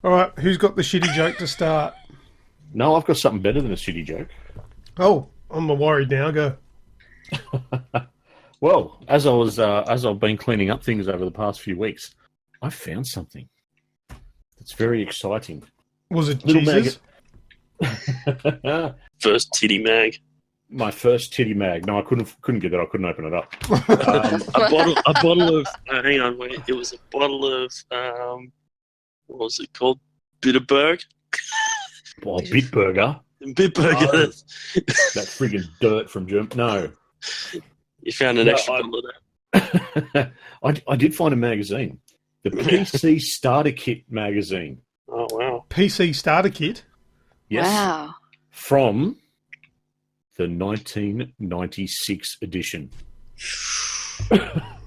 All right, who's got the shitty joke to start? No, I've got something better than a shitty joke. Oh, I'm worried now. Go. Well, as I've been cleaning up things over the past few weeks, I found something that's very exciting. Was it Little Jesus? First titty mag. My first titty mag. No, I couldn't get it. I couldn't open it up. A bottle of. Hang on, wait. It was a bottle of. What was it called? Bitterberg. Oh, Bitburger. Bitburger. Oh, that friggin' dirt from Germany. No. You found an extra bottle of that. I did find a magazine. The PC Starter Kit magazine. Oh, wow. PC Starter Kit? Yes. Wow. From the 1996 edition.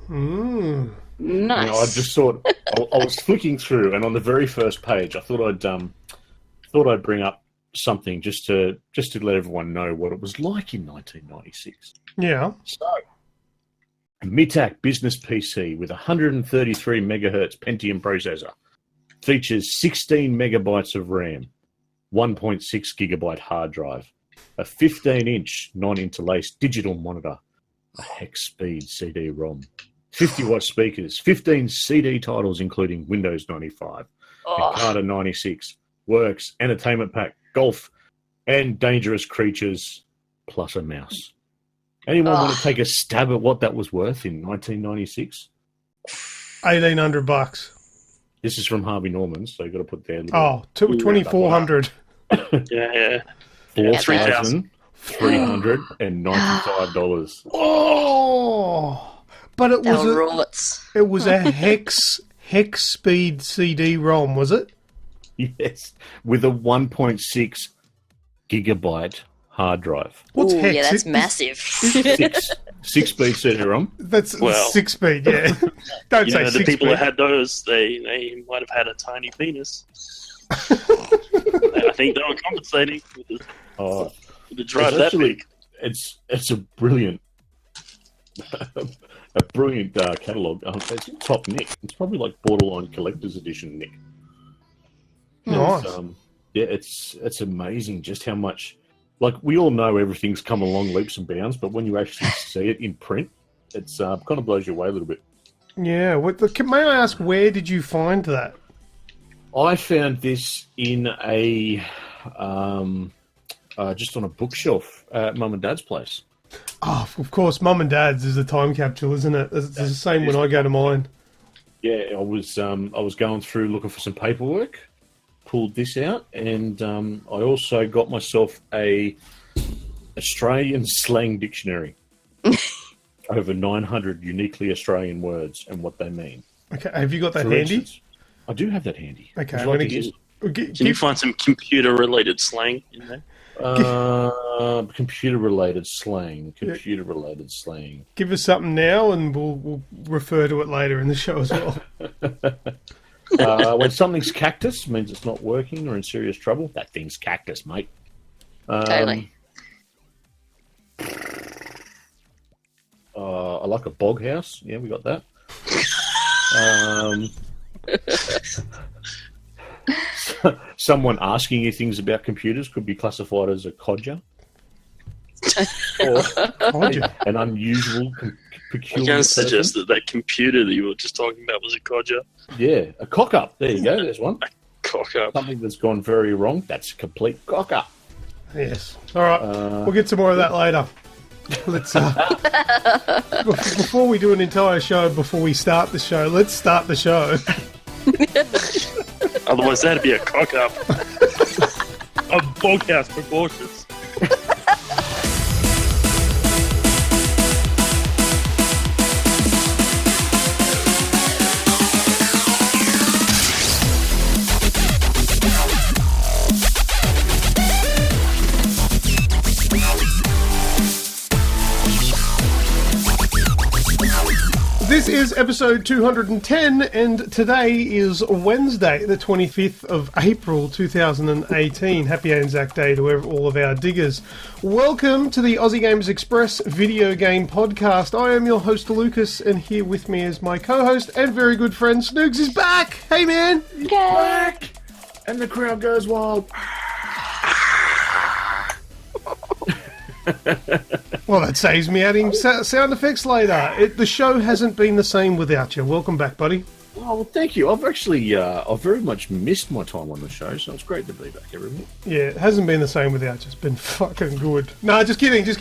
Mm. Nice. I just thought I was flicking through, and on the very first page, I thought I'd bring up something just to let everyone know what it was like in 1996. Yeah. So, a Mitak business PC with 133 megahertz Pentium processor features 16 megabytes of RAM, 1.6 gigabyte hard drive, a 15-inch non-interlaced digital monitor, a hex speed CD-ROM, 50-watt speakers, 15 CD titles including Windows 95, Encarta 96, Works, Entertainment Pack, Golf, and Dangerous Creatures, plus a mouse. Anyone want to take a stab at what that was worth in 1996? $1,800. This is from Harvey Norman, so you've got to put there. Oh, 2,400. Yeah. $4,395. Oh, but it was a hex speed CD-ROM, was it? Yes, with a 1.6 gigabyte hard drive. What's hex? Yeah, that's massive. Six-speed CD-ROM. That's 6-speed, yeah. Don't say 6-speed. The people that had those, they might have had a tiny penis. I think they were compensating with the drive that big. It's a brilliant catalogue. It's in top nick. It's probably like borderline collector's edition nick. Nice. It's amazing just how much. Like, we all know everything's come along leaps and bounds, but when you actually see it in print, it's kind of blows you away a little bit. Yeah. May I ask, where did you find that? I found this in a just on a bookshelf at Mum and Dad's place. Oh, of course, Mum and Dad's is a time capsule, isn't it? It's the same when I go to mine. Yeah, I was going through looking for some paperwork, pulled this out, and I also got myself a Australian slang dictionary. Over 900 uniquely Australian words and what they mean. Okay, have you got that handy? I do have that handy. Okay, I'm going to Can you find some computer-related slang in there? Computer-related slang. Give us something now, and we'll refer to it later in the show as well. When something's cactus, means it's not working or in serious trouble. That thing's cactus, mate. Totally. I like a bog house. Yeah, we got that. Someone asking you things about computers could be classified as a codger. Or an unusual, peculiar. I'm going to suggest that computer that you were just talking about was a codger. Yeah, a cock-up. There you go, there's one. A cock-up. Something that's gone very wrong, that's a complete cock-up. Yes. All right, we'll get some more of that later. Let's before we do an entire show, before we start the show, let's start the show. Otherwise, that'd be a cock-up. Of boghouse proportions. This is episode 210, and today is Wednesday, the 25th of April 2018. Happy Anzac Day to all of our diggers. Welcome to the Aussie Games Express video game podcast. I am your host, Lucas, and here with me is my co-host and very good friend, Snoogs is back! Hey, man! Back! And the crowd goes wild. Well, that saves me adding sound effects later. The show hasn't been the same without you. Welcome back, buddy. Oh, well, thank you. I've actually, I've very much missed my time on the show, so it's great to be back, everyone. Yeah, it hasn't been the same without you. It's been fucking good. No, just kidding. There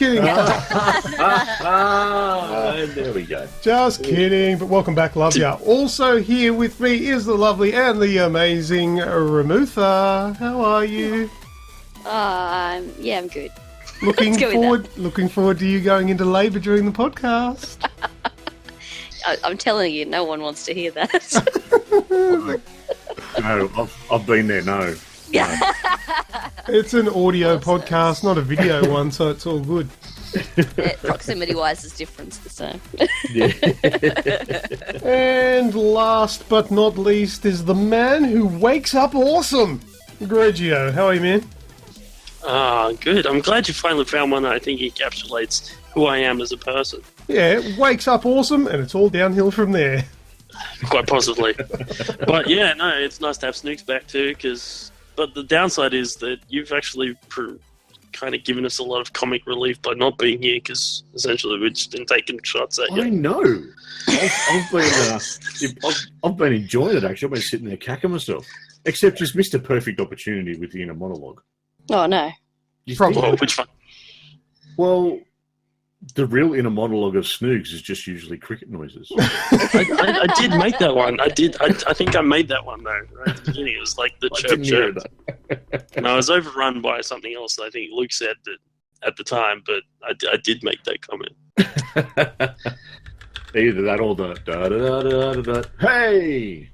we go. Just kidding, but welcome back, love ya. Also here with me is the lovely and the amazing Remutha. How are you? Yeah, I'm good. Looking forward to you going into labour during the podcast. I'm telling you, no one wants to hear that. No, I've been there, no. It's an audio podcast, not a video one, so it's all good. Proximity-wise, is different, so. And last but not least is the man who wakes up awesome, Grejio. How are you, man? Good. I'm glad you finally found one that I think encapsulates who I am as a person. Yeah, it wakes up awesome, and it's all downhill from there. Quite possibly. But yeah, no, it's nice to have Snoogs back too, but the downside is that you've actually kind of given us a lot of comic relief by not being here, because essentially we've just been taking shots at you. I know. I've been enjoying it, actually. I've been sitting there cacking myself. Except just missed a perfect opportunity with the inner monologue. Oh, no. Well, which one? Well, the real inner monologue of Snoogs is just usually cricket noises. I did make that one. I think I made that one, though, right at the beginning. It was like the chirp. And I was overrun by something else that I think Luke said that at the time, but I did make that comment. Either that or the da-da-da-da-da-da, hey!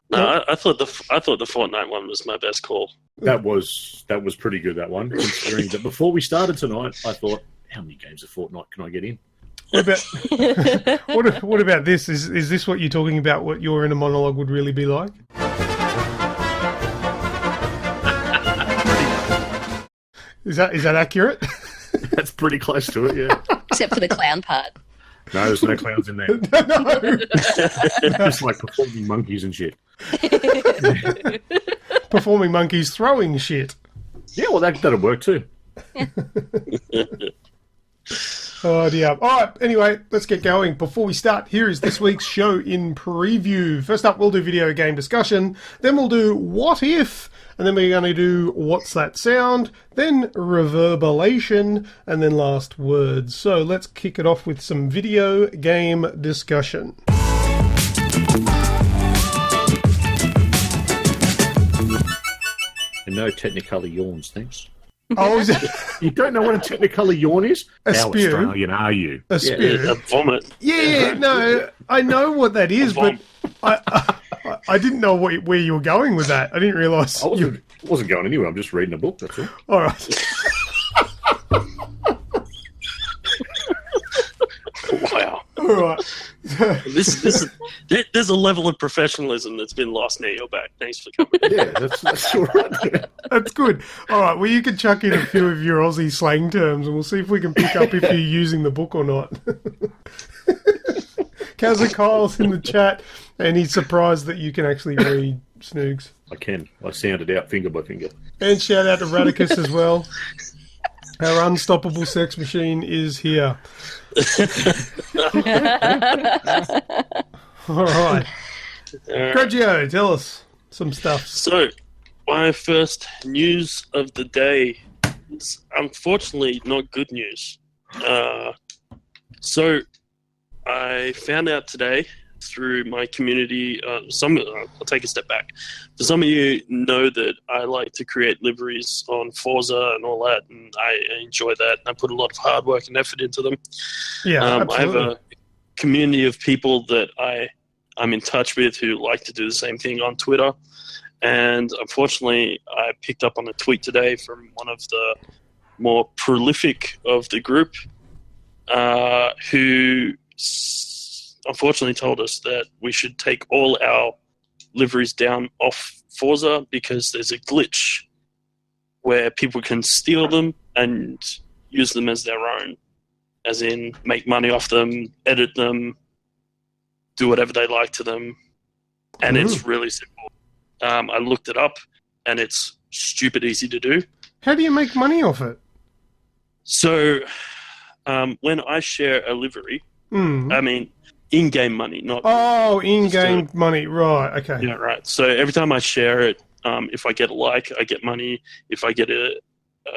No, I thought the Fortnite one was my best call. That was pretty good, that one. Considering that before we started tonight, I thought, how many games of Fortnite can I get in? What about this? Is this what you're talking about? What your inner monologue would really be like? Is that accurate? That's pretty close to it, yeah. Except for the clown part. No, there's no clowns in there. No. Just like performing monkeys and shit. Performing monkeys throwing shit. Yeah, well, that'll work too. Oh dear. All right, anyway, let's get going. Before we start, here is this week's show in preview. First up, we'll do video game discussion. Then we'll do What If? And then we're going to do What's That Sound? Then Reverberation. And then Last Words. So let's kick it off with some video game discussion. And no Technicolor yawns, thanks. Oh, is it? You don't know what a Technicolor yawn is? A How spew. Australian are you? A spew. A vomit. Yeah, no, I know what that is, but I didn't know where you were going with that. I didn't realise. I wasn't going anywhere. I'm just reading a book, that's all. All right. Wow. All right. There's a level of professionalism that's been lost now. You're back. Thanks for coming. Yeah, that's all right. That's good. All right, well, you can chuck in a few of your Aussie slang terms, and we'll see if we can pick up if you're using the book or not. Kyle's in the chat, and he's surprised that you can actually read, Snoogs. I can. I sounded out finger by finger. And shout out to Radicus as well. Our unstoppable sex machine is here. All right. Grejio, tell us some stuff. So, my first news of the day is unfortunately not good news. So, I found out today through my community. I'll take a step back. For some of you know that I like to create liveries on Forza and all that, and I enjoy that. I put a lot of hard work and effort into them. Yeah, absolutely. I have a community of people that I'm in touch with who like to do the same thing on Twitter. And unfortunately, I picked up on a tweet today from one of the more prolific of the group who unfortunately told us that we should take all our liveries down off Forza because there's a glitch where people can steal them and use them as their own, as in make money off them, edit them, do whatever they like to them. And it's really simple. I looked it up, and it's stupid easy to do. How do you make money off it? So, when I share a livery, I mean, in-game money, not... Oh, in-game money. Right, okay. Yeah, right. So every time I share it, if I get a like, I get money. If I get a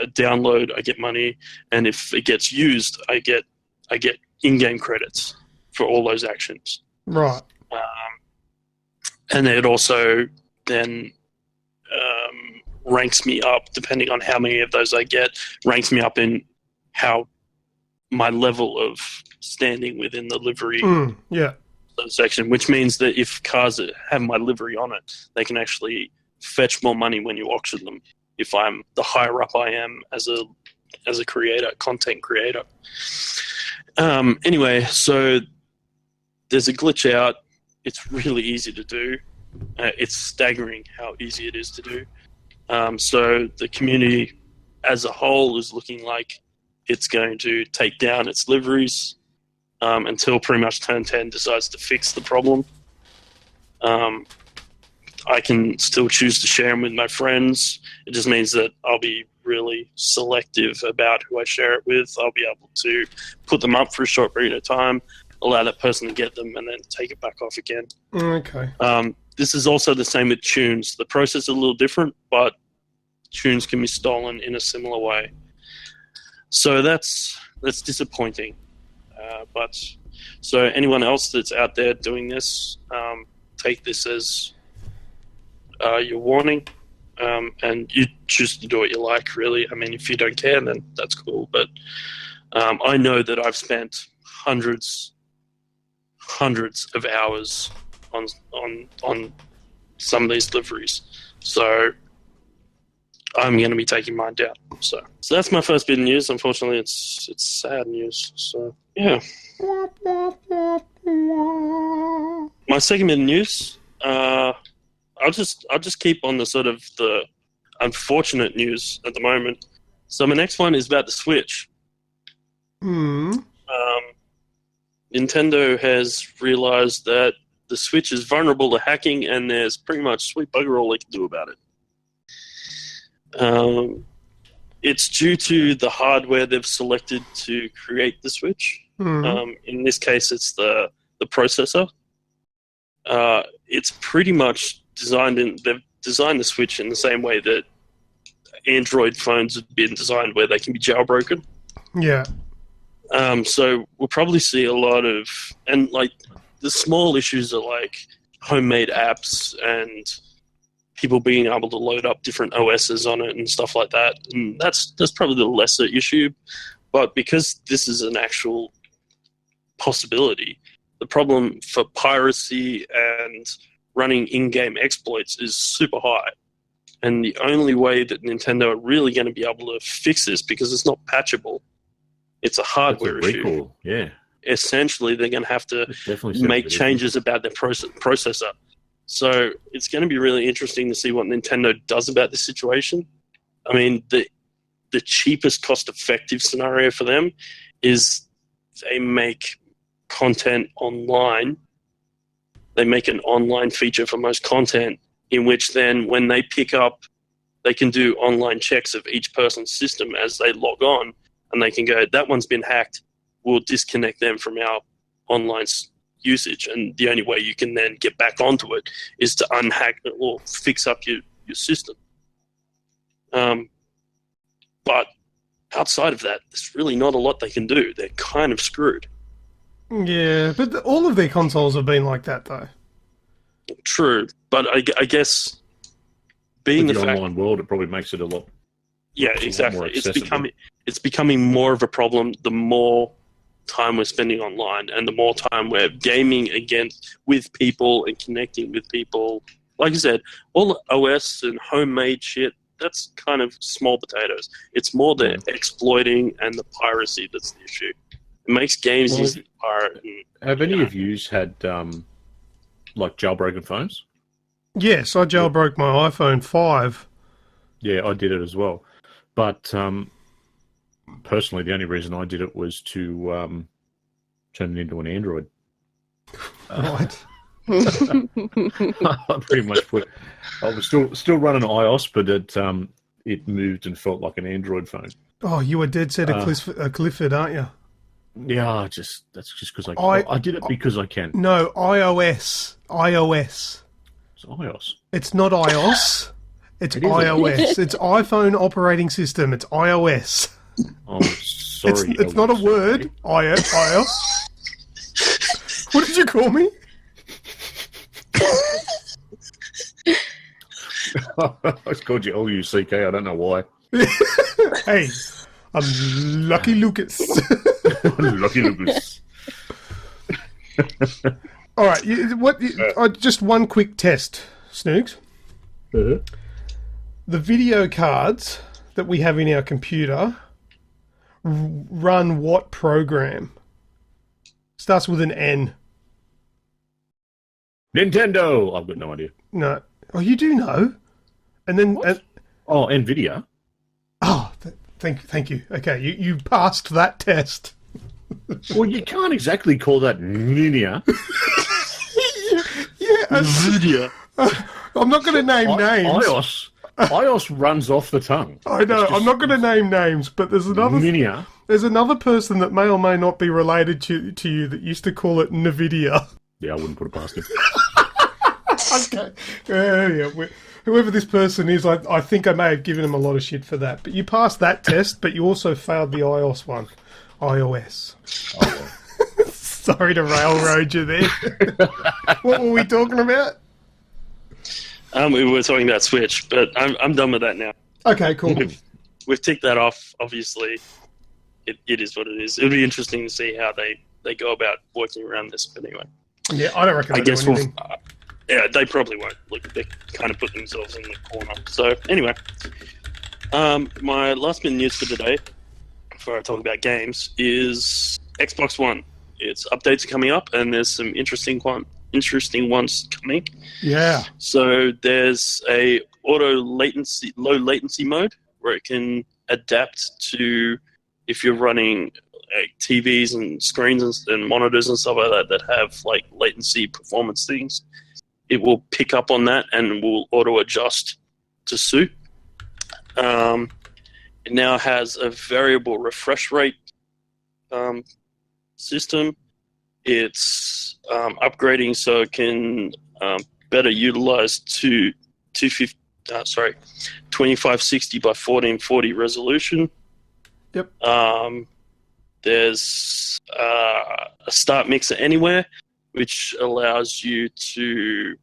download, I get money. And if it gets used, I get in-game credits for all those actions. Right. And it also then ranks me up, depending on how many of those I get, ranks me up in how my level of standing within the livery section, which means that if cars that have my livery on it, they can actually fetch more money when you auction them. If I'm the higher up I am as a creator, content creator. Anyway, so there's a glitch out. It's really easy to do. It's staggering how easy it is to do. So the community as a whole is looking like it's going to take down its liveries until pretty much Turn 10 decides to fix the problem. I can still choose to share them with my friends. It just means that I'll be really selective about who I share it with. I'll be able to put them up for a short period of time, allow that person to get them, and then take it back off again. Okay. This is also the same with tunes. The process is a little different, but tunes can be stolen in a similar way. So that's disappointing. But so anyone else that's out there doing this, take this as your warning, and you choose to do what you like, really. I mean, if you don't care, then that's cool. But I know that I've spent hundreds of hours on some of these liveries. So I'm going to be taking mine down. So that's my first bit of news. Unfortunately, it's sad news. So yeah. My second bit of news. I'll just keep on the sort of the unfortunate news at the moment. So my next one is about the Switch. Nintendo has realized that the Switch is vulnerable to hacking, and there's pretty much sweet bugger all they can do about it. It's due to the hardware they've selected to create the Switch. In this case, it's the processor. It's pretty much they've designed the Switch in the same way that Android phones have been designed, where they can be jailbroken. Yeah. So we'll probably see a lot of, and like the small issues are like homemade apps and people being able to load up different OSs on it and stuff like that. And that's probably the lesser issue. But because this is an actual possibility, the problem for piracy and running in-game exploits is super high. And the only way that Nintendo are really going to be able to fix this, because it's not patchable, it's a hardware issue. Yeah. Essentially, they're going to have to make changes about their processor. So it's going to be really interesting to see what Nintendo does about this situation. I mean, the cheapest cost-effective scenario for them is they make content online. They make an online feature for most content, in which then when they pick up, they can do online checks of each person's system as they log on, and they can go, that one's been hacked, we'll disconnect them from our online usage, and the only way you can then get back onto it is to unhack it or fix up your system. But outside of that, there's really not a lot they can do. They're kind of screwed. Yeah, but all of their consoles have been like that, though. True, but I guess being the online world, it probably makes it a lot. Yeah, exactly. It's becoming more of a problem the more time we're spending online, and the more time we're gaming with people and connecting with people. Like I said, all the OS and homemade shit, that's kind of small potatoes. It's more the exploiting and the piracy that's the issue. It makes games easy to pirate. Have any of you had like jailbroken phones? Yes, I jailbroke my iPhone 5. Yeah, I did it as well. But personally, the only reason I did it was to turn it into an Android. Right. I pretty much put. I was still running iOS, but it moved and felt like an Android phone. Oh, you were dead set Clifford, aren't you? Yeah, that's just because I did it because I can. No, iOS. It's iOS. It's not iOS. It's iOS. It's iPhone operating system. It's iOS. Oh, sorry. It's not a word. iOS. What did you call me? I called you Luck. I don't know why. Hey, I'm Lucky Lucas. Lucky Lucas. All right. Just one quick test, Snoogs. Uh-huh. The video cards that we have in our computer run what program? Starts with an N. Nintendo. I've got no idea. No. Oh, you do know. And then. NVIDIA. Oh, thank you. Okay, you passed that test. Well, you can't exactly call that Nvidia. Yeah. NVIDIA. I'm not going to name names. iOS runs off the tongue. I know. I'm not going to name names, but there's another person that may or may not be related to you that used to call it Nvidia. Yeah, I wouldn't put it past him. Okay. Yeah. Whoever this person is, I think I may have given him a lot of shit for that. But you passed that test, but you also failed the iOS one. iOS. Oh, well. Sorry to railroad you there. What were we talking about? We were talking about Switch, but I'm done with that now. Okay, cool. We've ticked that off. Obviously, it is what it is. It'll be interesting to see how they go about working around this. But anyway, yeah, I don't reckon. I guess anything. Yeah, they probably won't. Look, they kind of put themselves in the corner. So anyway, my last bit of news for today, before I talk about games, is Xbox One. Its updates are coming up, and there's some interesting ones coming. Yeah. So there's a low latency mode where it can adapt to if you're running TVs and screens and monitors and stuff like that have like latency performance things. It will pick up on that and will auto adjust to suit. It now has a variable refresh rate system. It's upgrading so it can better utilize 2560 by 1440 resolution. Yep. There's a start mixer anywhere, which allows you to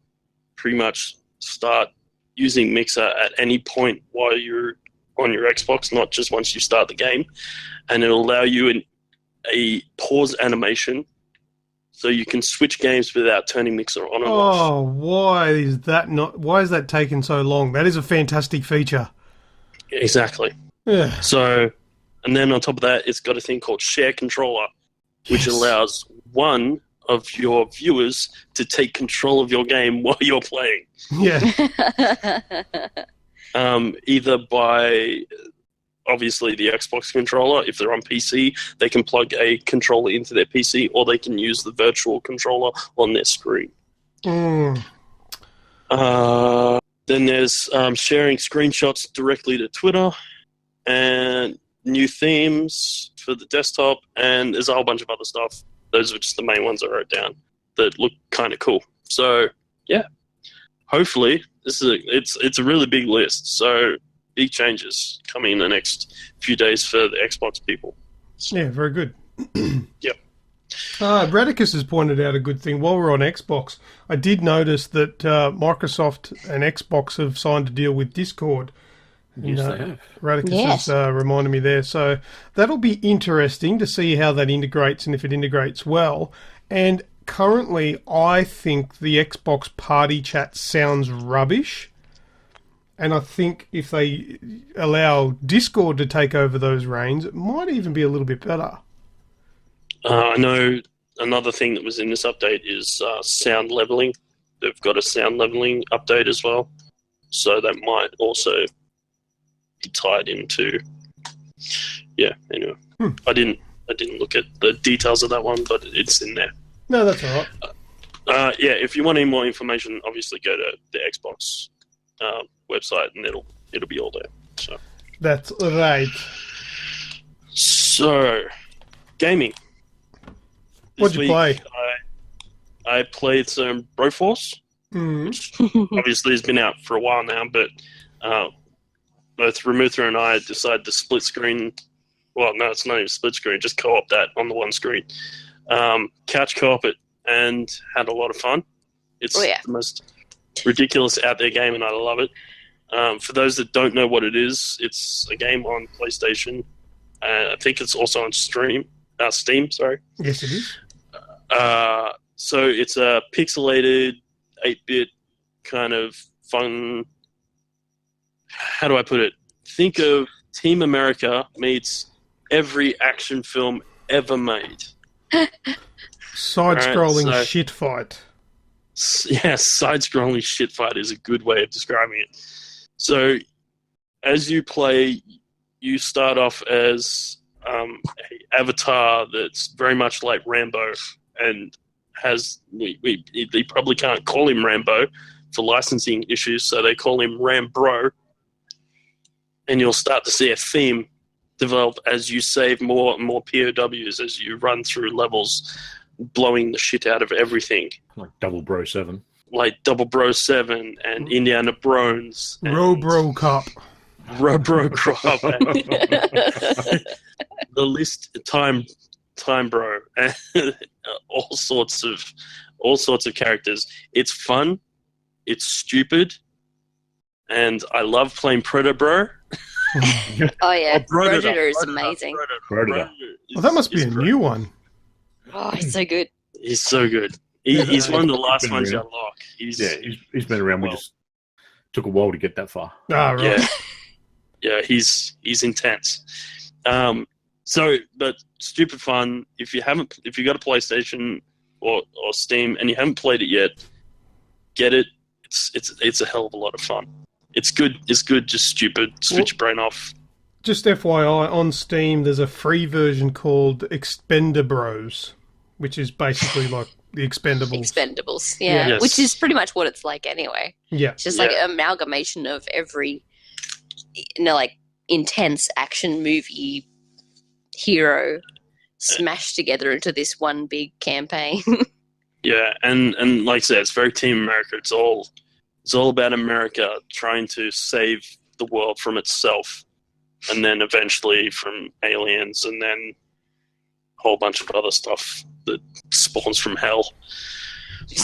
pretty much start using Mixer at any point while you're on your Xbox, not just once you start the game. And it'll allow you a pause animation so you can switch games without turning Mixer on and off. Oh, why is that taking so long? That is a fantastic feature. Exactly. Yeah. So, and then on top of that, it's got a thing called Share Controller, which allows one of your viewers to take control of your game while you're playing. Yeah. Either by, obviously, the Xbox controller. If they're on PC, they can plug a controller into their PC, or they can use the virtual controller on their screen. Mm. Then there's sharing screenshots directly to Twitter, and new themes for the desktop, and there's a whole bunch of other stuff. Those are just the main ones I wrote down that look kind of cool. So, yeah, hopefully it's a really big list. So big changes coming in the next few days for the Xbox people. Yeah, very good. Yep. Radicus has pointed out a good thing. While we're on Xbox, I did notice that Microsoft and Xbox have signed a deal with Discord. Yes, they have. Radicus has reminded me there. So that'll be interesting to see how that integrates and if it integrates well. And currently, I think the Xbox party chat sounds rubbish. And I think if they allow Discord to take over those reins, it might even be a little bit better. I know another thing that was in this update is sound leveling. They've got a sound leveling update as well. So that might also be tied into... Yeah, anyway. I didn't look at the details of that one, but it's in there. No, that's all right. Yeah, if you want any more information, obviously go to the Xbox website, and it'll be all there. So That's right. So, gaming. What'd you play? I played some Broforce, which obviously has been out for a while now, but both Remutha and I decided to split screen. Well, no, it's not even split screen, just co-op that on the one screen. Couch co-op it and had a lot of fun. It's the most ridiculous out there game, and I love it. For those that don't know what it is, it's a game on PlayStation. I think it's also on Steam. Sorry. Yes, it is. So it's a pixelated 8-bit kind of fun. How do I put it? Think of Team America meets every action film ever made. Side-scrolling shit fight. Yeah, side-scrolling shit fight is a good way of describing it. So, as you play, you start off as an avatar that's very much like Rambo, and has they probably can't call him Rambo for licensing issues, so they call him Rambro. And you'll start to see a theme develop as you save more and more POWs as you run through levels, blowing the shit out of everything. Like Double Bro 7. Like Double Bro 7 and Indiana Brones. Robro Cup. Robro Crop. The list, Time Bro. And all sorts of characters. It's fun. It's stupid. And I love playing Predator Bro. Oh yeah, Predator is amazing. Predator. Well, that must be a new one. Oh, he's so good. He's so good. He's one of the last ones you unlock. He's been around. We just took a while to get that far. Ah, right. Yeah, he's intense. But stupid fun. If you got a PlayStation or Steam and you haven't played it yet, get it. It's a hell of a lot of fun. It's good. It's good. Just stupid. Switch your brain off. Just FYI, on Steam, there's a free version called Bros, which is basically like the Expendables. Expendables, yeah. Yes. Which is pretty much what it's like anyway. Yeah. It's just like an amalgamation of every, like intense action movie hero smashed together into this one big campaign. Yeah, and like I said, it's very Team America. It's all about America trying to save the world from itself, and then eventually from aliens, and then a whole bunch of other stuff that spawns from hell.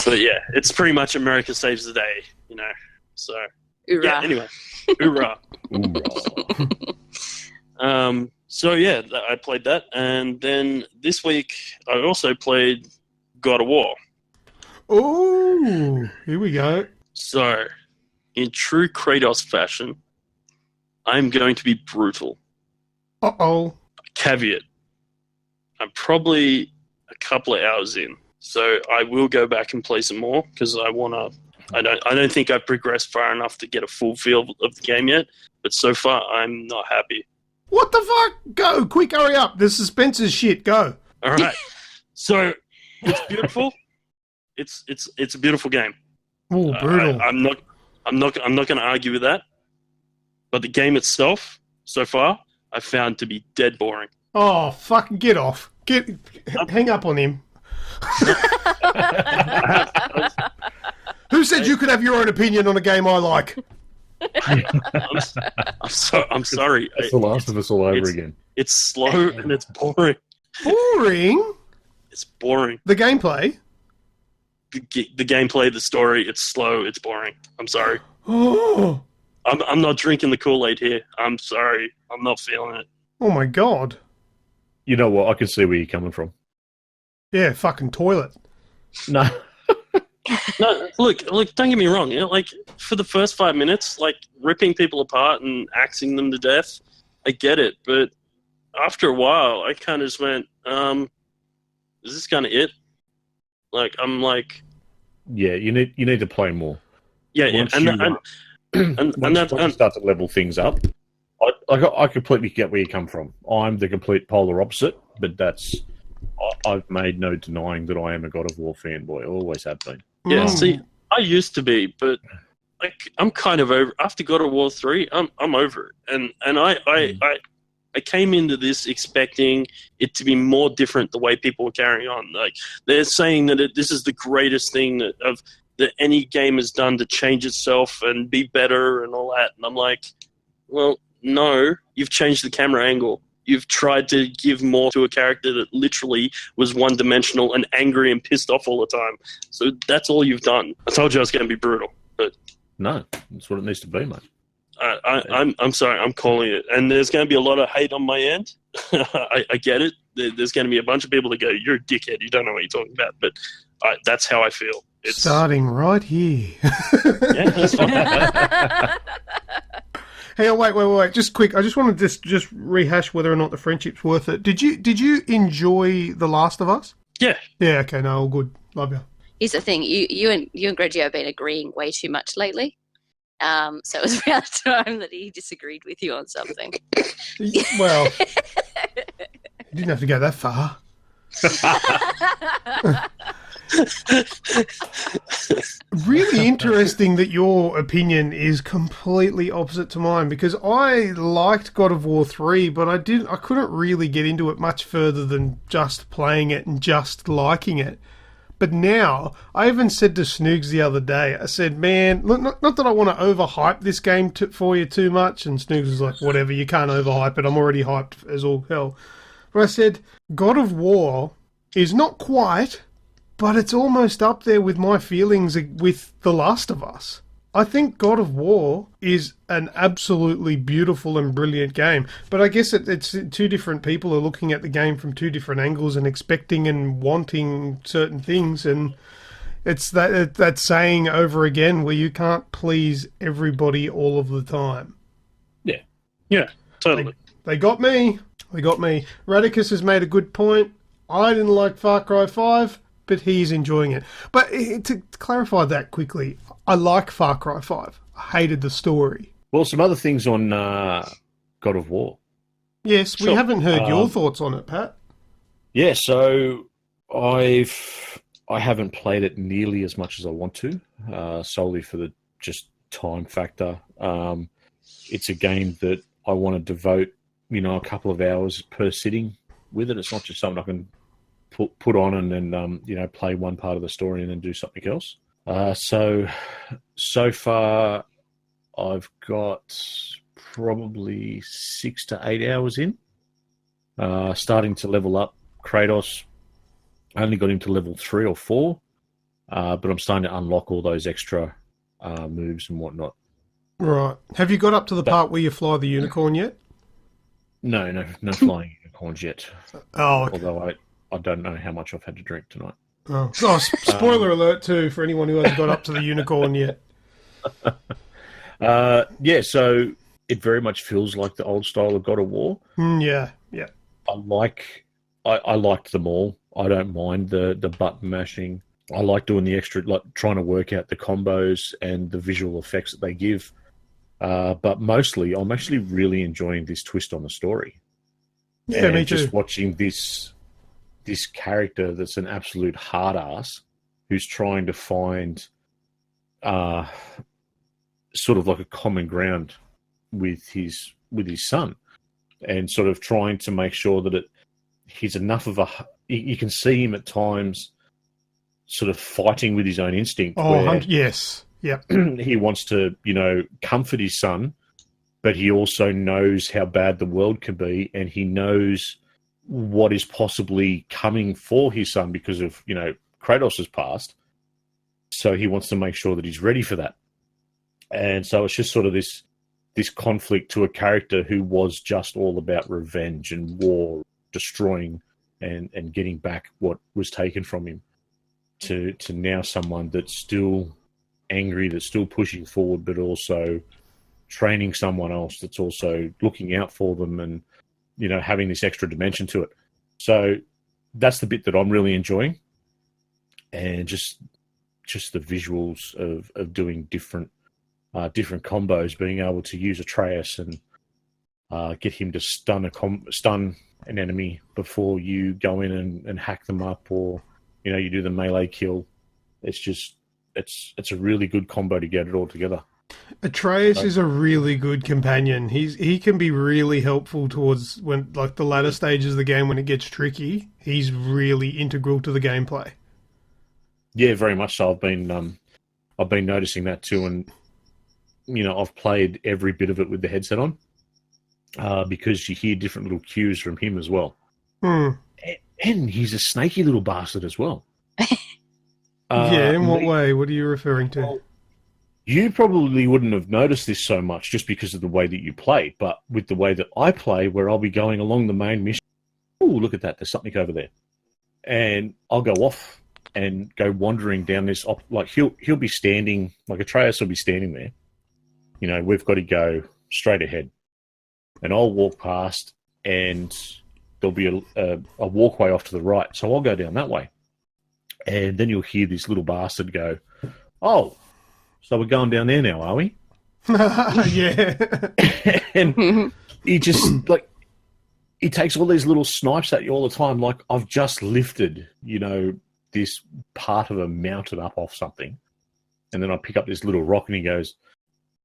But yeah, it's pretty much America saves the day, you know. So Hoorah. yeah. Anyway, hoorah. So yeah, I played that, and then this week I also played God of War. Oh, here we go. So, in true Kratos fashion, I'm going to be brutal. Uh-oh. Caveat. I'm probably a couple of hours in, so I will go back and play some more because I don't think I've progressed far enough to get a full feel of the game yet. But so far, I'm not happy. What the fuck? Go, quick, hurry up. The suspense is shit. Go. All right. So it's beautiful. It's a beautiful game. Oh, brutal. I'm not going to argue with that. But the game itself, so far, I found to be dead boring. Oh, fucking get off. Hang up on him. Who said you could have your own opinion on a game I like? I'm sorry. It's The Last of Us all over again. It's slow and it's boring. Boring? It's boring. The gameplay? The gameplay, the story, it's slow, it's boring. I'm sorry. Oh. I'm not drinking the Kool-Aid here. I'm sorry. I'm not feeling it. Oh my god. You know what? I can see where you're coming from. Yeah, fucking toilet. No. No, look, don't get me wrong. You know, like, for the first 5 minutes, like, ripping people apart and axing them to death, I get it. But after a while, I kind of just went, is this kind of it? Like, I'm like... Yeah, you need to play more. Yeah, Once and you start to level things up, I completely get where you come from. I'm the complete polar opposite, but that's I've made no denying that I am a God of War fanboy. I always have been. Yeah, Mm. see, I used to be, but like I'm kind of over. After God of War 3, I'm over it. And I came into this expecting it to be more different the way people were carrying on. Like they're saying that this is the greatest thing that any game has done to change itself and be better and all that. And I'm like, well, no, you've changed the camera angle. You've tried to give more to a character that literally was one-dimensional and angry and pissed off all the time. So that's all you've done. I told you I was going to be brutal, but No, that's what it needs to be, mate. I'm sorry, I'm calling it. And there's going to be a lot of hate on my end. I get it. There's going to be a bunch of people that go, "You're a dickhead. You don't know what you're talking about." But that's how I feel. It's Starting right here. Yeah, that's fine. Hey, wait. Just quick. I just want to just rehash whether or not the friendship's worth it. Did you enjoy The Last of Us? Yeah. Yeah. Okay. No. All good. Love you. Here's the thing: you and Grejio have been agreeing way too much lately. So it was around time that he disagreed with you on something. Well, you didn't have to go that far. Really interesting that your opinion is completely opposite to mine, because I liked God of War 3, but I couldn't really get into it much further than just playing it and just liking it. But now, I even said to Snoogs the other day, I said, man, look, not that I want to overhype this game for you too much, and Snoogs was like, whatever, you can't overhype it, I'm already hyped as all hell. But I said, God of War is not quite, but it's almost up there with my feelings with The Last of Us. I think God of War is an absolutely beautiful and brilliant game, but I guess it's two different people are looking at the game from two different angles and expecting and wanting certain things, and it's that saying over again where you can't please everybody all of the time. Yeah, totally. They got me. Radicus has made a good point. I didn't like Far Cry 5, but he's enjoying it. But to clarify that quickly, I like Far Cry 5. I hated the story. Well, some other things on God of War. Yes, we haven't heard your thoughts on it, Pat. Yeah, so I haven't played it nearly as much as I want to, solely for the just time factor. It's a game that I want to devote, a couple of hours per sitting with it. It's not just something I can put on and then play one part of the story and then do something else. So far I've got probably 6 to 8 hours in. Starting to level up Kratos. I only got him to level 3 or 4, but I'm starting to unlock all those extra moves and whatnot. Right. Have you got up to the part where you fly the unicorn yet? No flying unicorns yet. Oh, okay. Although I don't know how much I've had to drink tonight. Oh, spoiler alert too for anyone who hasn't got up to the unicorn yet. Yeah, so it very much feels like the old style of God of War. Yeah. I liked them all. I don't mind the button mashing. I like doing the extra, like trying to work out the combos and the visual effects that they give. But mostly, I'm actually really enjoying this twist on the story. Yeah, and me too. Just watching this character that's an absolute hard ass who's trying to find sort of like a common ground with his son, and sort of trying to make sure that he's enough of you can see him at times sort of fighting with his own instinct. Oh, yes. Yep. He wants to, comfort his son, but he also knows how bad the world can be, and he knows what is possibly coming for his son because of, Kratos' past. So he wants to make sure that he's ready for that. And so it's just sort of this conflict to a character who was just all about revenge and war, destroying and getting back what was taken from him, to now someone that's still angry, that's still pushing forward, but also training someone else that's also looking out for them and, having this extra dimension to it. So that's the bit that I'm really enjoying. And just the visuals of doing different combos, being able to use Atreus and get him to stun an enemy before you go in and hack them up, or you do the melee kill. It's a really good combo to get it all together. Atreus is a really good companion. He can be really helpful towards when the latter stages of the game when it gets tricky. He's really integral to the gameplay. Yeah, very much so. I've been noticing that too, and I've played every bit of it with the headset on because you hear different little cues from him as well. And he's a snaky little bastard as well. Yeah, in what way? What are you referring to? Well, you probably wouldn't have noticed this so much just because of the way that you play, but with the way that I play, where I'll be going along the main mission, oh, look at that, there's something over there. And I'll go off and go wandering down this, he'll be standing, Atreus will be standing there. We've got to go straight ahead. And I'll walk past, and there'll be a walkway off to the right, so I'll go down that way. And then you'll hear this little bastard go, "Oh, so we're going down there now, are we?" Yeah. And he just, he takes all these little snipes at you all the time. I've just lifted, this part of a mountain up off something. And then I pick up this little rock and he goes,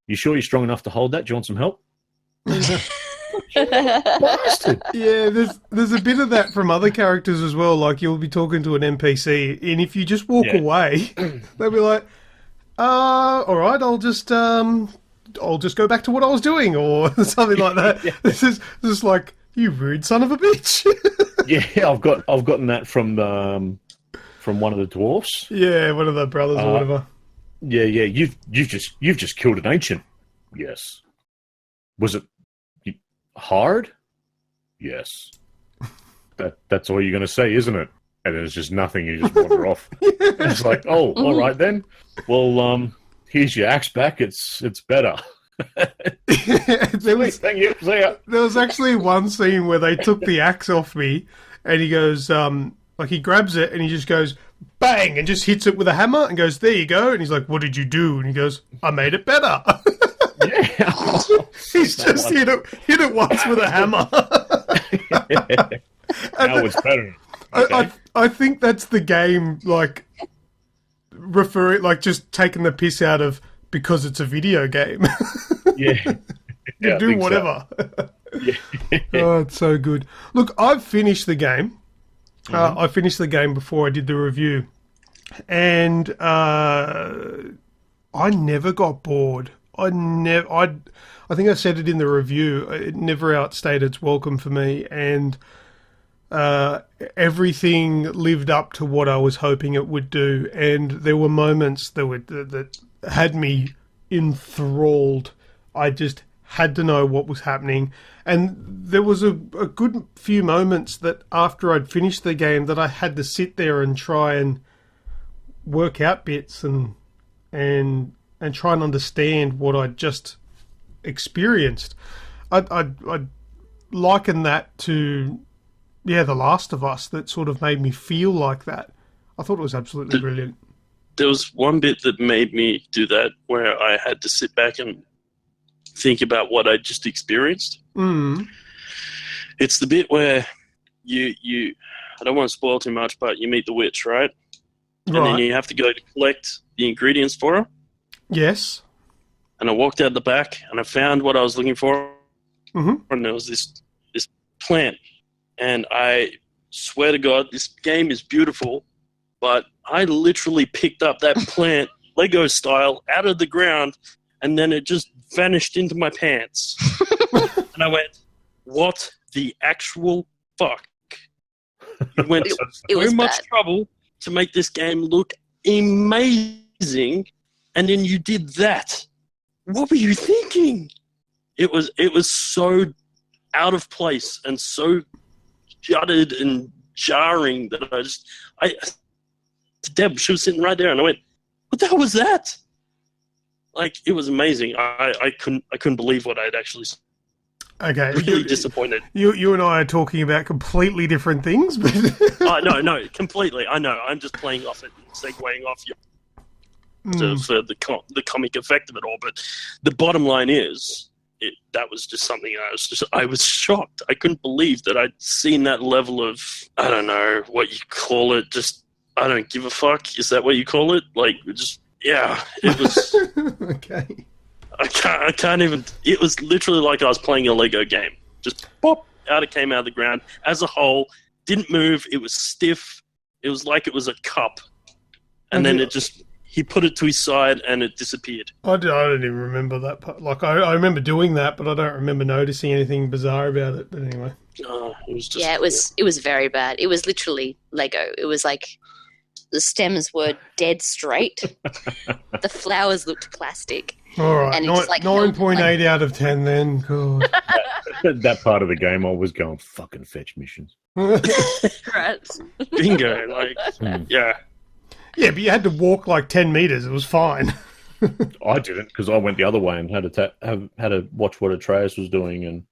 "You sure you're strong enough to hold that? Do you want some help?" Bastard. Yeah, there's a bit of that from other characters as well. You'll be talking to an NPC, and if you just walk away, they'll be like, all right, I'll just go back to what I was doing," or something like that. Yeah. This is like, "You rude son of a bitch." Yeah, I've gotten that from one of the dwarfs. Yeah, one of the brothers or whatever. Yeah. You've just killed an ancient. Yes. Was it hard? Yes. That's all you're going to say, isn't it? And then it's just nothing. You just wander off. It's like, oh, all right then. Well, here's your axe back. It's better. Thank you. See ya. There was actually one scene where they took the axe off me, and he goes, he grabs it and he just goes bang and just hits it with a hammer and goes, "There you go." And he's like, "What did you do?" And he goes, "I made it better." Yeah. He's just hit it once with a hammer. Now it's better. Okay. I think that's the game, just taking the piss out of, because it's a video game. Yeah. You do whatever. So. Yeah. Oh, it's so good. Look, I've finished the game. I finished the game before I did the review. And I never got bored. I think I said it in the review. It never outstayed its welcome for me, and everything lived up to what I was hoping it would do. And there were moments that had me enthralled. I just had to know what was happening. And there was a good few moments that after I'd finished the game that I had to sit there and try and work out bits and try and understand what I'd just experienced. I'd liken that to, The Last of Us, that sort of made me feel like that. I thought it was absolutely brilliant. There was one bit that made me do that, where I had to sit back and think about what I just experienced. It's the bit where you I don't want to spoil too much, but you meet the witch, right? And then you have to go to collect the ingredients for her. Yes. And I walked out the back and I found what I was looking for. And there was this plant. And I swear to God, this game is beautiful, but I literally picked up that plant, Lego style, out of the ground, and then it just vanished into my pants. And I went, what the actual fuck? You went so much trouble to make this game look amazing, and then you did that. What were you thinking? It was so out of place and so jutted and jarring that Deb, she was sitting right there, and I went, what the hell was that? It was amazing. I couldn't believe what I'd actually seen. Okay. Really disappointed. You and I are talking about completely different things, but no, completely. I know. I'm just playing off it and segueing off for the comic effect of it all. But the bottom line is, that was just something I was shocked. I couldn't believe that I'd seen that level of, I don't know what you call it, just I don't give a fuck. Is that what you call it? Like, just, yeah, it was. Okay. I can't even. It was literally like I was playing a Lego game. Just pop out, it came out of the ground as a whole. Didn't move. It was stiff. It was like it was a cup, and then it just. He put it to his side and it disappeared. I don't even remember that part. Like, I remember doing that, but I don't remember noticing anything bizarre about it. But anyway. It was just, yeah, it was very bad. It was literally Lego. It was like the stems were dead straight. The flowers looked plastic. All right, and it just, like, 9.8 out of 10 then. God. That part of the game, I was going fucking fetch missions. Right. bingo. Like, yeah. Yeah, but you had to walk like 10 meters. It was fine. I didn't because I went the other way and had to watch what Atreus was doing,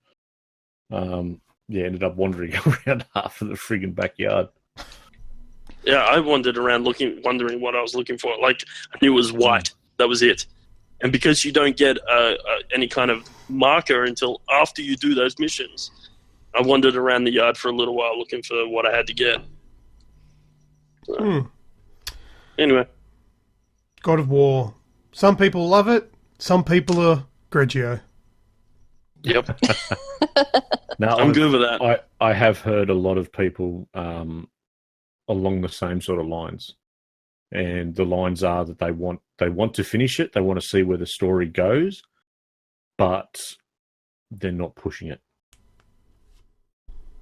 and ended up wandering around half of the friggin' backyard. Yeah, I wandered around wondering what I was looking for. Like, I knew it was white. That was it. And because you don't get any kind of marker until after you do those missions, I wandered around the yard for a little while looking for what I had to get. So, anyway. God of War. Some people love it. Some people are Grejio. Yep. No, I'm good with that. I have heard a lot of people along the same sort of lines, and the lines are that they want to finish it. They want to see where the story goes, but they're not pushing it.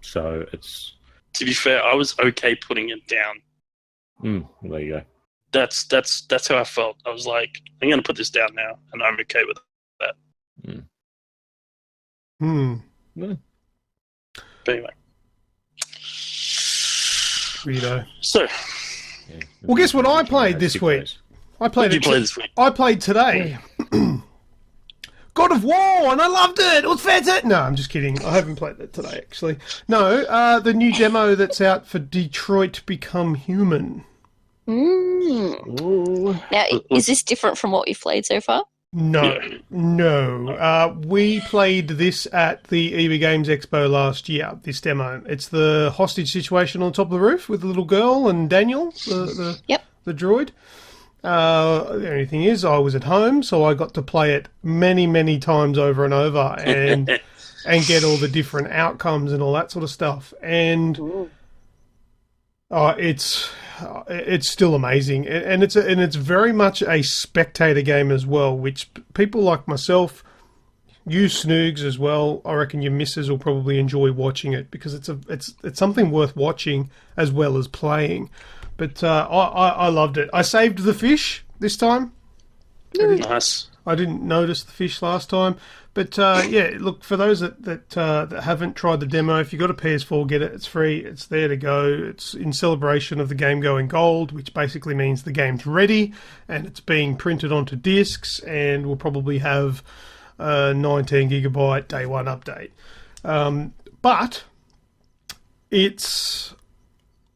So it's. To be fair, I was okay putting it down. There you go. That's how I felt. I was like, I'm going to put this down now, and I'm okay with that. No. But anyway. Weirdo. So. Yeah. Well, guess what I played this week? I played. What did you play this week? I played today. God of War, and I loved it. It was fantastic. No, I'm just kidding. I haven't played that today, actually. No, the new demo that's out for Detroit Become Human. Now, is this different from what we've played so far? No. We played this at the EB Games Expo last year, this demo. It's the hostage situation on top of the roof with the little girl and Daniel, the droid. The only thing is, I was at home, so I got to play it many, many times over and over and get all the different outcomes and all that sort of stuff. And it's still amazing, and it's very much a spectator game as well, which people like myself, you Snoogs as well, I reckon your missus will probably enjoy watching it because it's something worth watching as well as playing. But I loved it. I saved the fish this time. Nice. I didn't notice the fish last time. But, look, for those that haven't tried the demo, if you've got a PS4, get it. It's free. It's there to go. It's in celebration of the game going gold, which basically means the game's ready, and it's being printed onto discs, and we'll probably have a 19GB day one update. But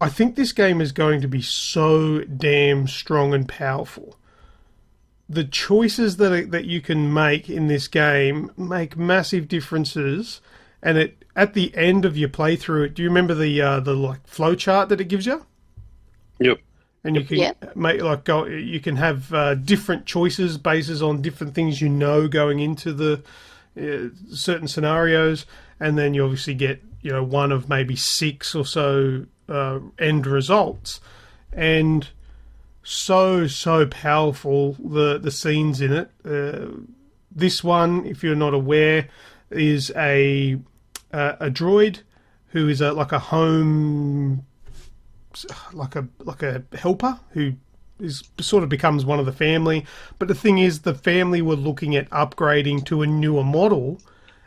I think this game is going to be so damn strong and powerful. The choices that you can make in this game make massive differences, and at the end of your playthrough, do you remember the like flow chart that it gives you? Yep. And you can make you can have different choices based on different things going into the certain scenarios, and then you obviously get one of maybe 6 or so end results, and so powerful the scenes in it. This one, if you're not aware, is a droid who is like a home, like a helper who sort of becomes one of the family. But the thing is, the family were looking at upgrading to a newer model,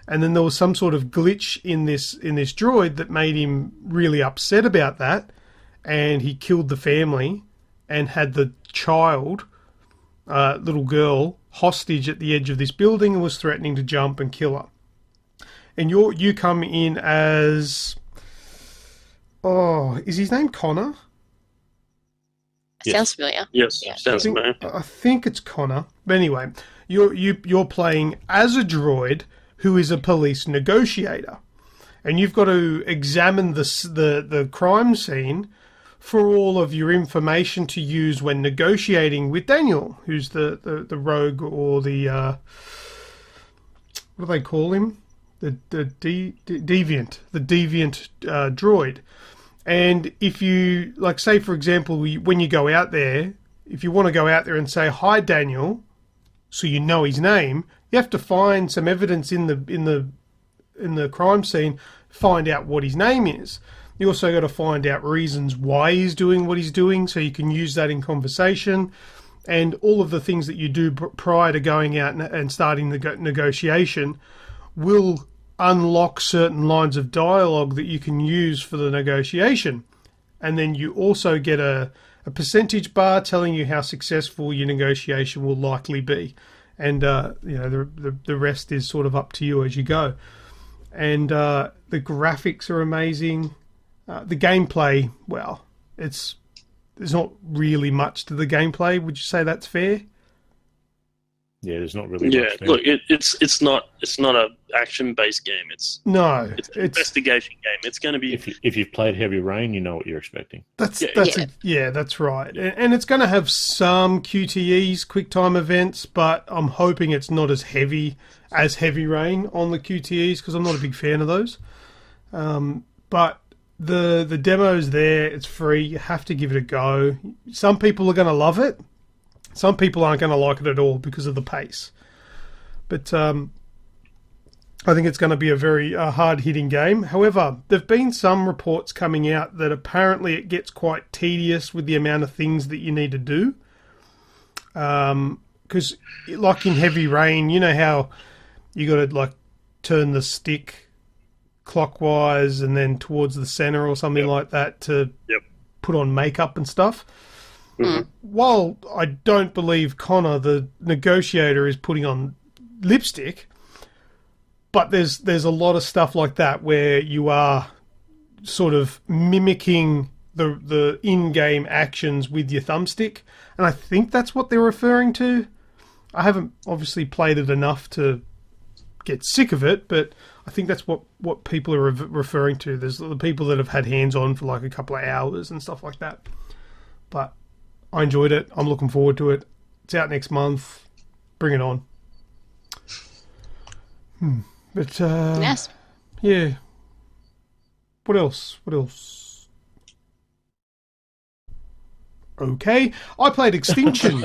and then there was some sort of glitch in this droid that made him really upset about that, and he killed the family and had the child, little girl, hostage at the edge of this building and was threatening to jump and kill her. And you come in as... is his name Connor? Yes. Sounds familiar. Yes, Yeah. sounds familiar. I think it's Connor. But anyway, you're playing as a droid who is a police negotiator. And you've got to examine the crime scene for all of your information to use when negotiating with Daniel, who's the rogue, or the what do they call him? The deviant, droid. And if you, like, say for example, when you go out there, if you want to go out there and say hi Daniel, so you know his name, you have to find some evidence in the crime scene, find out what his name is. You also got to find out reasons why he's doing what he's doing, so you can use that in conversation. And all of the things that you do prior to going out and starting the negotiation will unlock certain lines of dialogue that you can use for the negotiation. And then you also get a percentage bar telling you how successful your negotiation will likely be. And the rest is sort of up to you as you go. And the graphics are amazing. The gameplay, well, there's not really much to the gameplay. Would you say that's fair? Yeah, there's not really. Yeah, much there. Look, it's not a action based game. It's an investigation game. It's going to be. If you've played Heavy Rain, you know what you're expecting. That's right. And it's going to have some QTEs, quick time events, but I'm hoping it's not as heavy as Heavy Rain on the QTEs, because I'm not a big fan of those. But the demo's there. It's free. You have to give it a go. Some people are going to love it. Some people aren't going to like it at all because of the pace. But I think it's going to be a very hard-hitting game. However, there have been some reports coming out that apparently it gets quite tedious with the amount of things that you need to do. Because, like in Heavy Rain, you know how you got to like turn the stick clockwise and then towards the center or something like that to put on makeup and stuff. Mm. While I don't believe Connor, the negotiator, is putting on lipstick, but there's a lot of stuff like that where you are sort of mimicking the in-game actions with your thumbstick, and I think that's what they're referring to. I haven't obviously played it enough to get sick of it, but I think that's what people are referring to. There's the people that have had hands-on for like a couple of hours and stuff like that. But I enjoyed it. I'm looking forward to it. It's out next month. Bring it on. But yes. Yeah. What else? Okay. I played Extinction.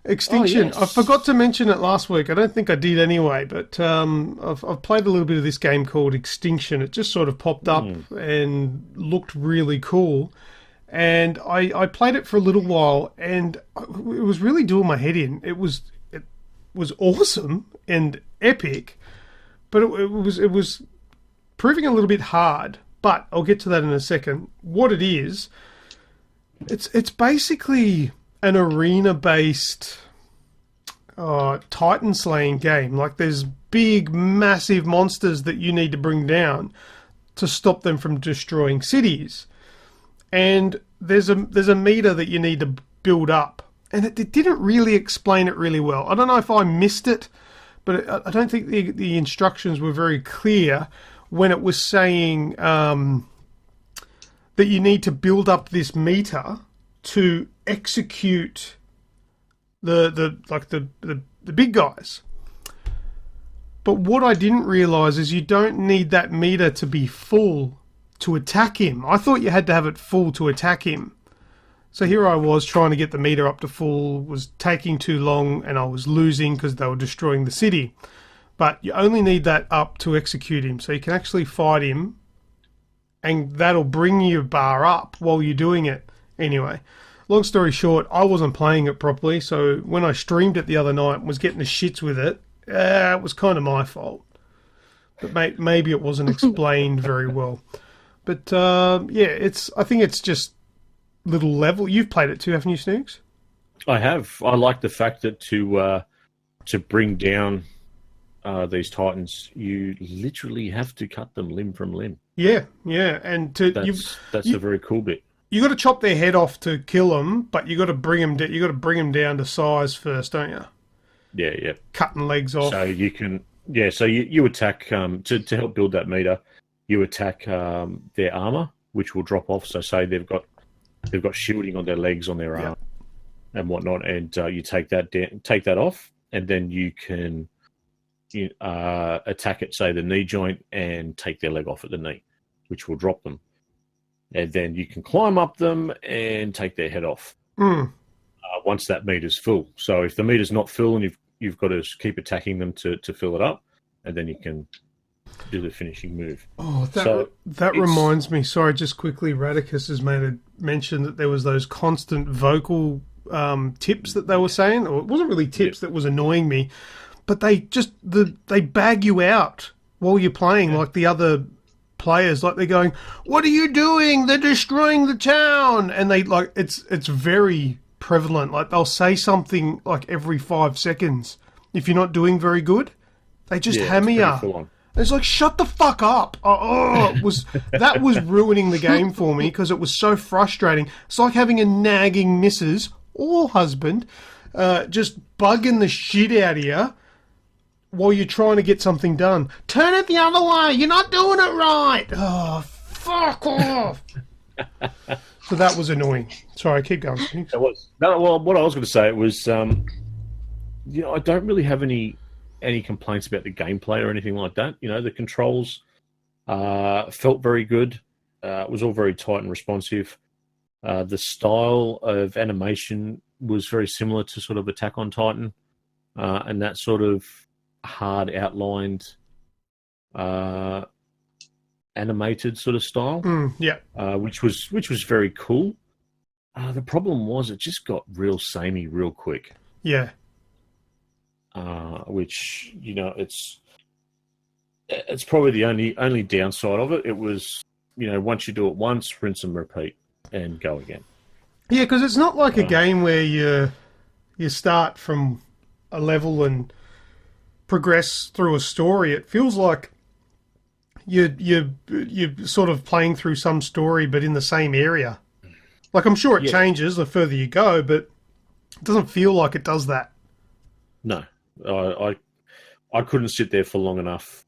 Extinction. Oh, yes. I forgot to mention it last week. I don't think I did anyway, but I've played a little bit of this game called Extinction. It just sort of popped up and looked really cool. And I played it for a little while, and it was really doing my head in. It was awesome and epic, but it was proving a little bit hard. But I'll get to that in a second. What it is, it's basically an arena-based Titan slaying game. Like, there's big, massive monsters that you need to bring down to stop them from destroying cities. And there's a meter that you need to build up. And it didn't really explain it really well. I don't know if I missed it, but I don't think the instructions were very clear when it was saying that you need to build up this meter to execute the big guys. But what I didn't realise is you don't need that meter to be full to attack him. I thought you had to have it full to attack him. So here I was trying to get the meter up to full, was taking too long, and I was losing because they were destroying the city. But you only need that up to execute him, so you can actually fight him, and that'll bring your bar up while you're doing it. Anyway, long story short, I wasn't playing it properly, so when I streamed it the other night and was getting the shits with it, it was kind of my fault. But maybe it wasn't explained very well. But I think it's just little level. You've played it too, haven't you, Snoogs? I have. I like the fact that to bring down these Titans, you literally have to cut them limb from limb. Yeah, and that's a very cool bit. You got to chop their head off to kill them, but you got to bring them. You got to bring them down to size first, don't you? Yeah. cutting legs off. So you can, so you attack, to help build that meter, you attack their armor, which will drop off. So say they've got shielding on their legs, on their arm, and whatnot, and you take that off, and then you can attack it, say the knee joint, and take their leg off at the knee, which will drop them. And then you can climb up them and take their head off once that meter's full. So if the meter's not full, and you've got to keep attacking them to fill it up, and then you can do the finishing move. Oh, that reminds me. Sorry, just quickly, Radicus has made a mention that there was those constant vocal tips that they were saying, or it wasn't really tips that was annoying me, but they just they bag you out while you're playing, like the other players, like they're going, "What are you doing? They're destroying the town," and they like it's very prevalent. Like they'll say something like every 5 seconds. If you're not doing very good, they just hammer you. And it's like, shut the fuck up. That was ruining the game for me because it was so frustrating. It's like having a nagging missus or husband just bugging the shit out of you while you're trying to get something done. Turn it the other way. You're not doing it right. Oh, fuck off. So that was annoying. Sorry, keep going. It was. No, well, what I was going to say was, I don't really have any complaints about the gameplay or anything like that. The controls felt very good. It was all very tight and responsive. The style of animation was very similar to sort of Attack on Titan, and that sort of hard outlined animated sort of style. Which was very cool. The problem was it just got real samey real quick. Yeah. Which it's probably the only downside of it. It was once you do it once, rinse and repeat, and go again. Yeah, because it's not like a game where you start from a level and progress through a story. It feels like you're sort of playing through some story, but in the same area. Like I'm sure it changes the further you go, but it doesn't feel like it does that. No. I couldn't sit there for long enough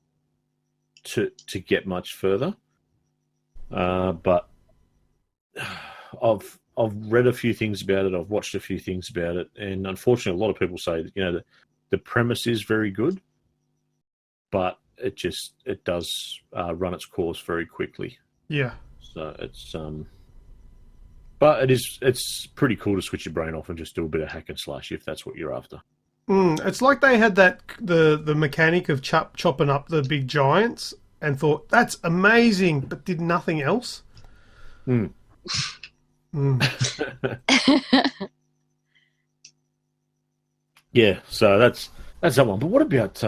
to get much further, but I've read a few things about it. I've watched a few things about it, and unfortunately, a lot of people say that the premise is very good, but it does run its course very quickly. Yeah. So it's but it's pretty cool to switch your brain off and just do a bit of hack and slash if that's what you're after. It's like they had the mechanic of chopping up the big giants and thought, that's amazing, but did nothing else. Yeah, so that's that one. But what about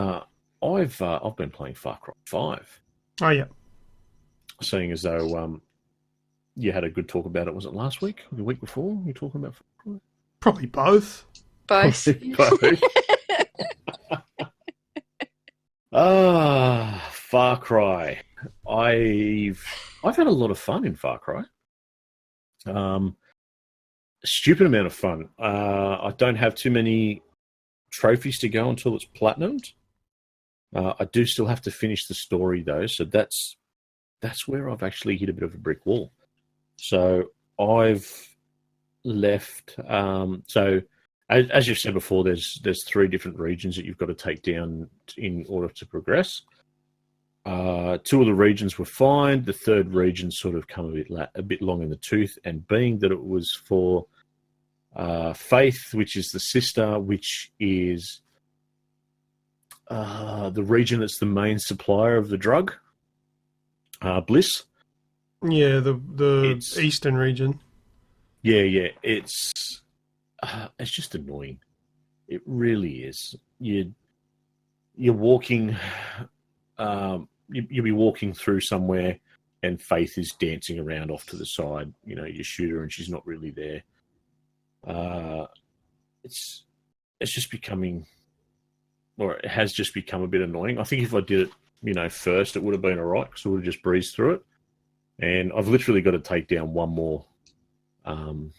I've been playing Far Cry 5. Oh yeah. Seeing as though you had a good talk about it, was it last week or the week before? You were talking about Far Cry? Probably both. Both. Far Cry. I've had a lot of fun in Far Cry. Stupid amount of fun. I don't have too many trophies to go until it's platinumed. I do still have to finish the story though, so that's where I've actually hit a bit of a brick wall. So I've left. So as you've said before, there's 3 different regions that you've got to take down in order to progress. 2 of the regions were fine. The 3rd region sort of come a bit long in the tooth, and being that it was for Faith, which is the sister, which is the region that's the main supplier of the drug, Bliss. Yeah, the eastern region. Yeah, it's just annoying. It really is. You're walking. You'll be walking through somewhere, and Faith is dancing around off to the side. You shoot her, and she's not really there. It's just becoming, or it has just become a bit annoying. I think if I did it, first, it would have been all right because I would have just breezed through it. And I've literally got to take down one more, probably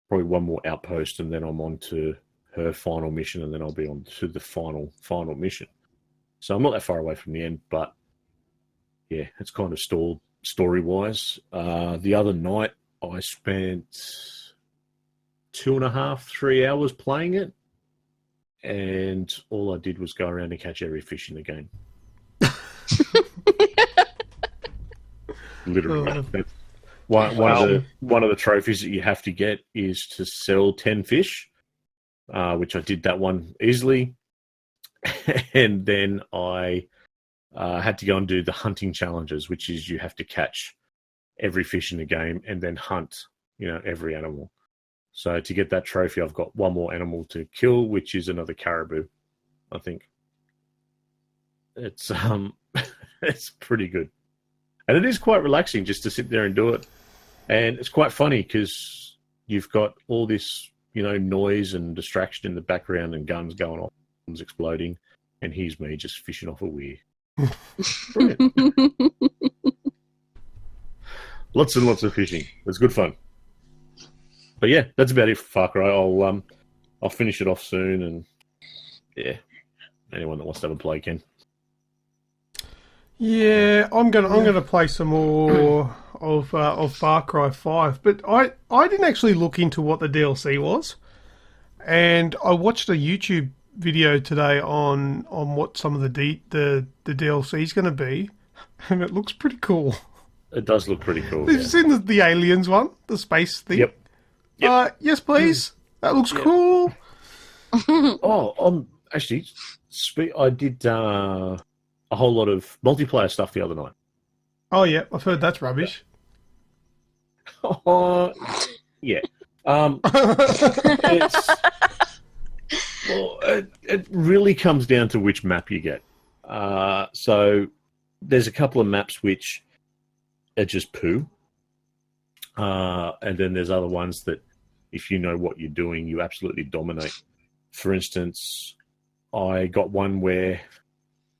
one more outpost, and then I'm on to her final mission, and then I'll be on to the final mission. So I'm not that far away from the end, but yeah, it's kind of stalled story-wise. The other night, I spent 2.5, 3 hours playing it, and all I did was go around and catch every fish in the game. Literally. That's one of the trophies that you have to get is to sell 10 fish, which I did that one easily. And then I had to go and do the hunting challenges, which is you have to catch every fish in the game and then hunt, every animal. So to get that trophy, I've got one more animal to kill, which is another caribou, I think. It's it's pretty good. And it is quite relaxing just to sit there and do it. And it's quite funny because you've got all this, noise and distraction in the background and guns going off, guns exploding, and here's me just fishing off a weir. Brilliant. Lots and lots of fishing. It's good fun. But yeah, that's about it for Far Cry. I'll finish it off soon, and yeah, anyone that wants to have a play can. Yeah, I'm gonna play some more of Far Cry 5, but I didn't actually look into what the DLC was, and I watched a YouTube video today on what some of the DLC is going to be, and it looks pretty cool. It does look pretty cool. Have you seen the aliens one, the space thing? Yep. Yes, please. That looks cool. Actually, I did a whole lot of multiplayer stuff the other night. Oh yeah, I've heard that's rubbish. Yeah. It really comes down to which map you get. So there's a couple of maps which are just poo. And then there's other ones that, if you know what you're doing, you absolutely dominate. For instance, I got one where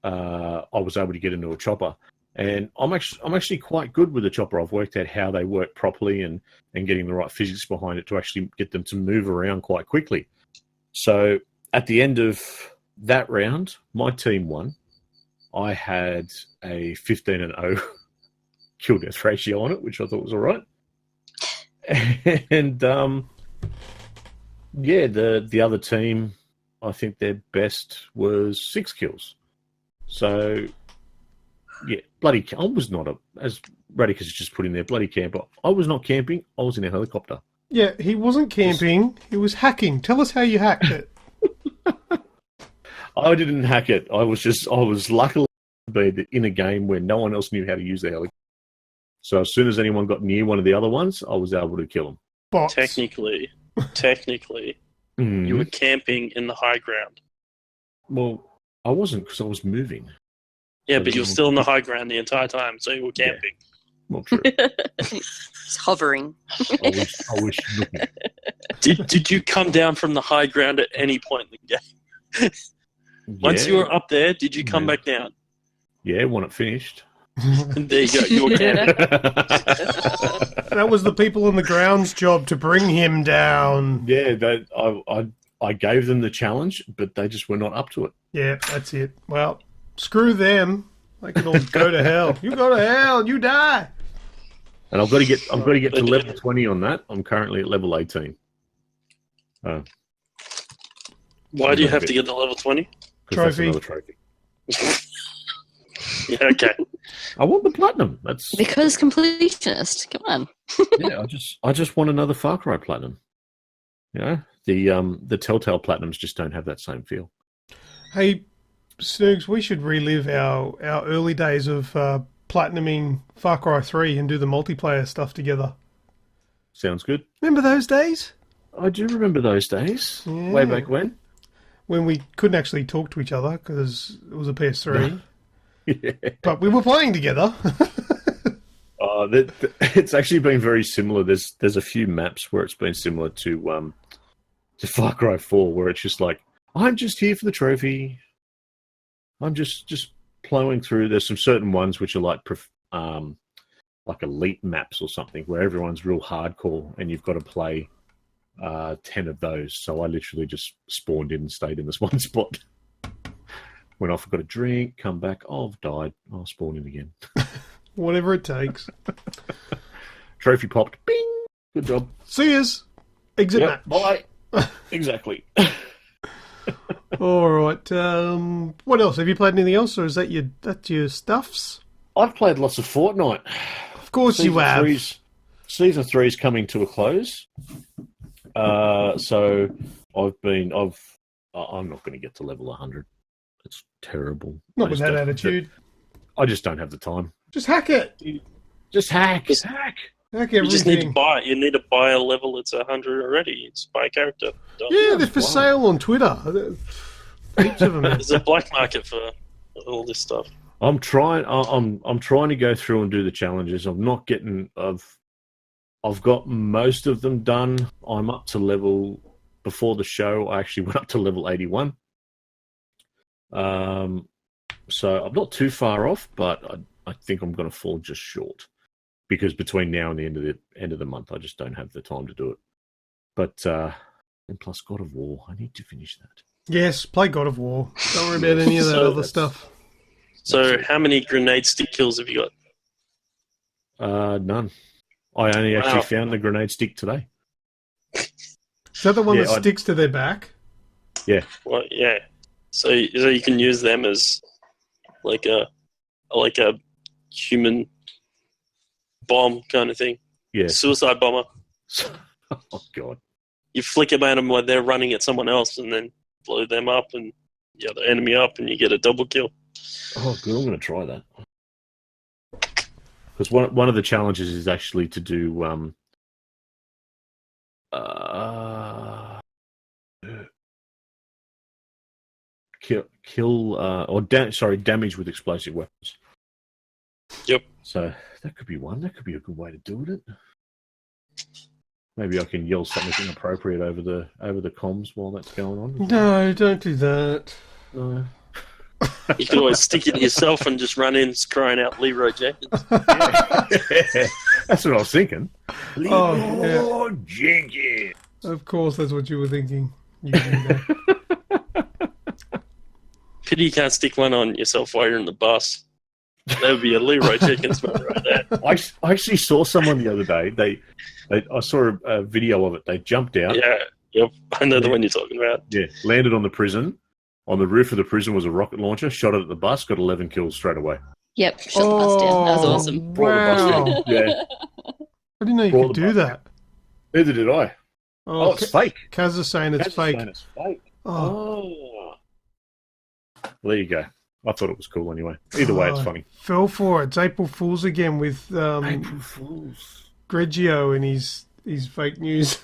I was able to get into a chopper. And I'm actually quite good with the chopper. I've worked out how they work properly and getting the right physics behind it to actually get them to move around quite quickly. So at the end of that round, my team won. I had a 15-0 kill death ratio on it, which I thought was all right. And the other team, I think their best was 6 kills. So yeah, I was not as Radicus has just put in there, bloody camper. I was not camping. I was in a helicopter. Yeah, he wasn't camping. He was hacking. Tell us how you hacked it. I didn't hack it. I was luckily in a game where no one else knew how to use the helicopter. So as soon as anyone got near one of the other ones, I was able to kill them. Bots. Technically, you were camping in the high ground. Well, I wasn't because I was moving. Yeah, but you were still in the high ground the entire time, so you were camping. Yeah. Well, true. It's hovering. I wish looking. Did you come down from the high ground at any point in the game? Once you were up there, did you come back down? Yeah, when it finished. There you go. You were camping. That was the people on the ground's job to bring him down. Yeah, I gave them the challenge, but they just were not up to it. Yeah, that's it. Well, screw them. They can all go to hell. You go to hell. You die. And I've got to get to level 20 on that. I'm currently at level 18. Why do you have to get to level 20? Trophy. That's another trophy. Yeah, okay. I want the platinum. That's Because completionist. Come on. yeah. I just want another Far Cry platinum. The Telltale platinums just don't have that same feel. Hey, Snoogs, we should relive our early days of platinuming Far Cry 3 and do the multiplayer stuff together. Sounds good. Remember those days? I do remember those days. Yeah. Way back when. When we couldn't actually talk to each other because it was a PS3. Yeah. But we were playing together. It's actually been very similar. There's a few maps where it's been similar to Far Cry 4, where it's just like, I'm just here for the trophy. I'm just plowing through. There's some certain ones which are like elite maps or something, where everyone's real hardcore and you've got to play 10 of those. So I literally just spawned in and stayed in this one spot. Went off, got a drink, come back. Oh, I've died. I'll spawn in again. Whatever it takes. Trophy popped. Bing! Good job. See yous. Exit Yep, match. bye. Exactly. All right. What else? Have you played anything else, or is that your stuffs? I've played lots of Fortnite. Of course you have. Season 3 is coming to a close. So I'm not going to get to level 100. It's terrible. Not with that attitude. I just don't have the time. Just hack it. Just hack. Hack everything. You just need to buy. You need to buy a level that's 100 already. It's buy a character. Done. Yeah, they're for sale on Twitter. Heaps of them. There's a black market for all this stuff. I'm trying to go through and do the challenges. I'm not getting. I've got most of them done. I'm up to level. Before the show, I actually went up to level 81. So I'm not too far off, but I think I'm going to fall just short because between now and the end of the month, I just don't have the time to do it. But and plus, God of War, I need to finish that. Yes, play God of War. Don't worry about any of that other stuff. So, how many grenade stick kills have you got? None. I only actually found the grenade stick today. Is that the one that sticks to their back? Yeah. Well, yeah. So you can use them as like a human bomb kind of thing. Yeah. Suicide bomber. Oh God. You flick them at them while they're running at someone else, and then blow them up and the other enemy up, and you get a double kill. Oh, good. I'm going to try that. Because one of the challenges is actually to do damage with explosive weapons. Yep. So that could be one. That could be a good way to do it. Maybe I can yell something inappropriate over the comms while that's going on. No, don't do that. No. You can always stick it to yourself and just run in crying out Leroy Jenkins. Yeah. That's what I was thinking. Leroy Jenkins. Of course, that's what you were thinking. You do that. Pity you can't stick one on yourself while you're in the bus. That would be a Leroy Jenkins moment right there. I actually saw someone the other day. I saw a video of it. They jumped out. Yeah, yep. I know the one you're talking about. Yeah, landed on the prison. On the roof of the prison was a rocket launcher. Shot it at the bus. Got 11 kills straight away. Yep, shut the bus down. That was awesome. Brought the bus down. Yeah. I didn't know you could do that. Neither did I. Oh, it's fake. Kaz is saying it's fake. It's fake. Oh. Well, there you go. I thought it was cool anyway. Either way, it's funny. Fell for it. It's April Fool's again with April Fool's. Grejio and his fake news.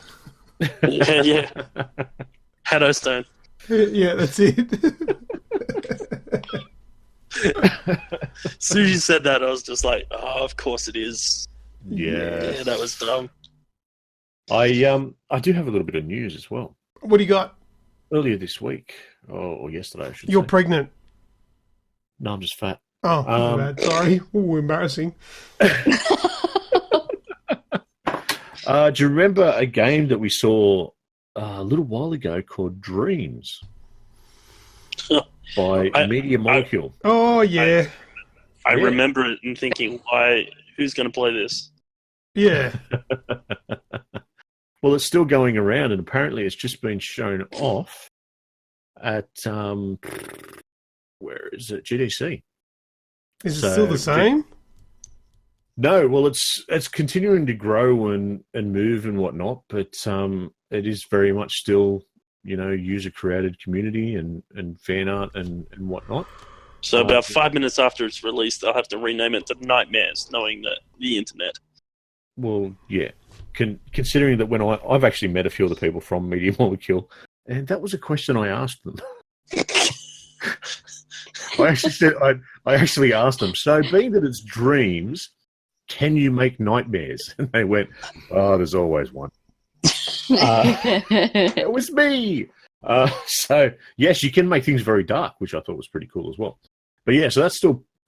Yeah. Hadostone. Yeah, that's it. As soon as you said that, I was just like, oh, of course it is. Yeah, that was dumb. I do have a little bit of news as well. What do you got? Earlier this week, or yesterday, I should say. You're pregnant. No, I'm just fat. Oh, bad. Sorry. Ooh, embarrassing. Do you remember a game that we saw a little while ago called Dreams by Media Molecule? Oh, yeah. I remember it and thinking, who's going to play this? Yeah. Well, it's still going around, and apparently it's just been shown off at, where is it? GDC. Is it still the same? No, well, it's continuing to grow and move and whatnot, but it is very much still, user-created community and fan art and whatnot. So about 5 minutes after it's released, they'll have to rename it to Nightmares, knowing that the internet. Well, yeah. Considering that when I've actually met a few of the people from Media Molecule, and that was a question I asked them. I actually asked them, so being that it's dreams, can you make nightmares? And they went, oh, there's always one. It was me. So yes, you can make things very dark, which I thought was pretty cool as well. But yeah, so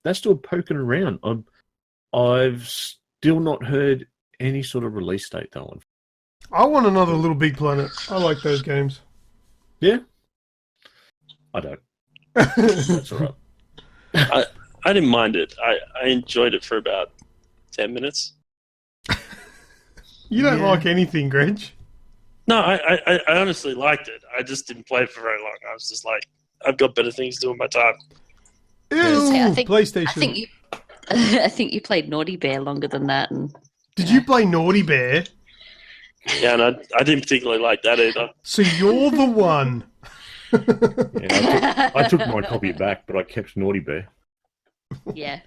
that's still poking around. I've still not heard any sort of release date though. I want another Little Big Planet. I like those games. Yeah. I don't. That's all right. I didn't mind it. I enjoyed it for about 10 minutes. You don't like anything, Greg. No, I honestly liked it. I just didn't play it for very long. I was just like, I've got better things to do with my time. Ew, PlayStation. I think you played Naughty Bear longer than that. And Did you play Naughty Bear? Yeah, and I didn't particularly like that either. So you're the one. Yeah, I took my copy back, but I kept Naughty Bear. Yeah.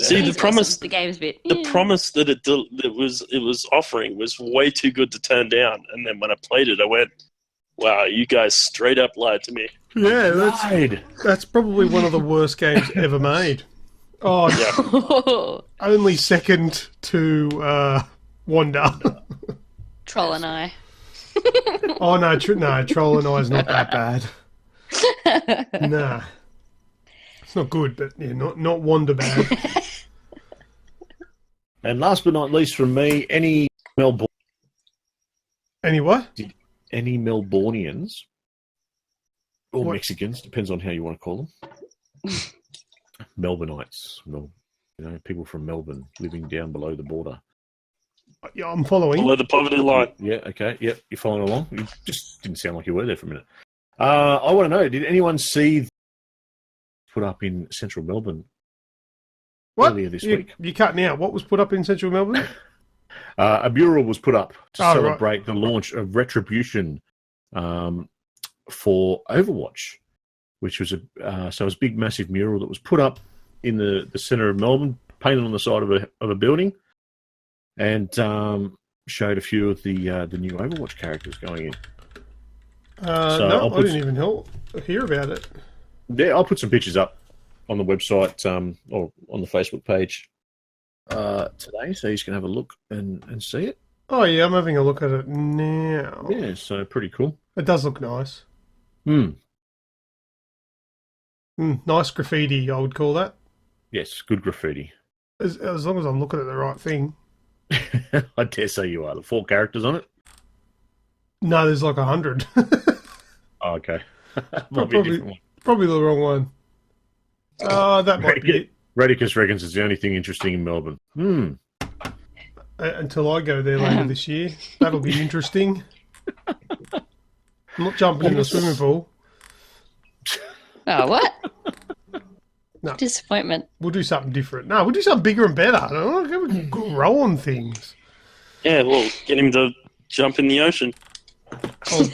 See, the promise, awesome. The game's a bit. the promise that it was offering was way too good to turn down. And then when I played it, I went, "Wow, you guys straight up lied to me." Yeah, that's probably one of the worst games ever made. Oh, Yeah. only second to Wanda. Troll and I. Oh no, Troll and I is not that bad. Nah, it's not good, but yeah, not Wanda bad. And last but not least from me, any Melbournians or Mexicans, depends on how you want to call them. Melbourneites, people from Melbourne living down below the border. Yeah, I'm following. Below the poverty line. Yeah, okay, yep, you're following along. You just didn't sound like you were there for a minute. I want to know, did anyone see put up in central Melbourne earlier this week? You're cutting out. What was put up in central Melbourne? A mural was put up to celebrate right. the launch of Retribution for Overwatch, which was it was a big, massive mural that was put up in the centre of Melbourne, painted on the side of a building, and showed a few of the new Overwatch characters going in. No, I didn't even hear about it. Yeah, I'll put some pictures up on the website or on the Facebook page today, so you can have a look and see it. Oh yeah, I'm having a look at it now. Yeah, so pretty cool. It does look nice. Nice graffiti, I would call that. Yes, good graffiti. As long as I'm looking at the right thing. I dare say you are. The 4 characters on it? No, there's like 100. Oh, okay. Might be a different one. Probably the wrong one. That might be it. Radicus reckons it's the only thing interesting in Melbourne. Until I go there later this year. That'll be interesting. I'm not jumping in the swimming pool. Oh, what? No. Disappointment. We'll do something different. No, we'll do something bigger and better. I don't know, we can grow on things. Yeah, well, get him to jump in the ocean. Oh,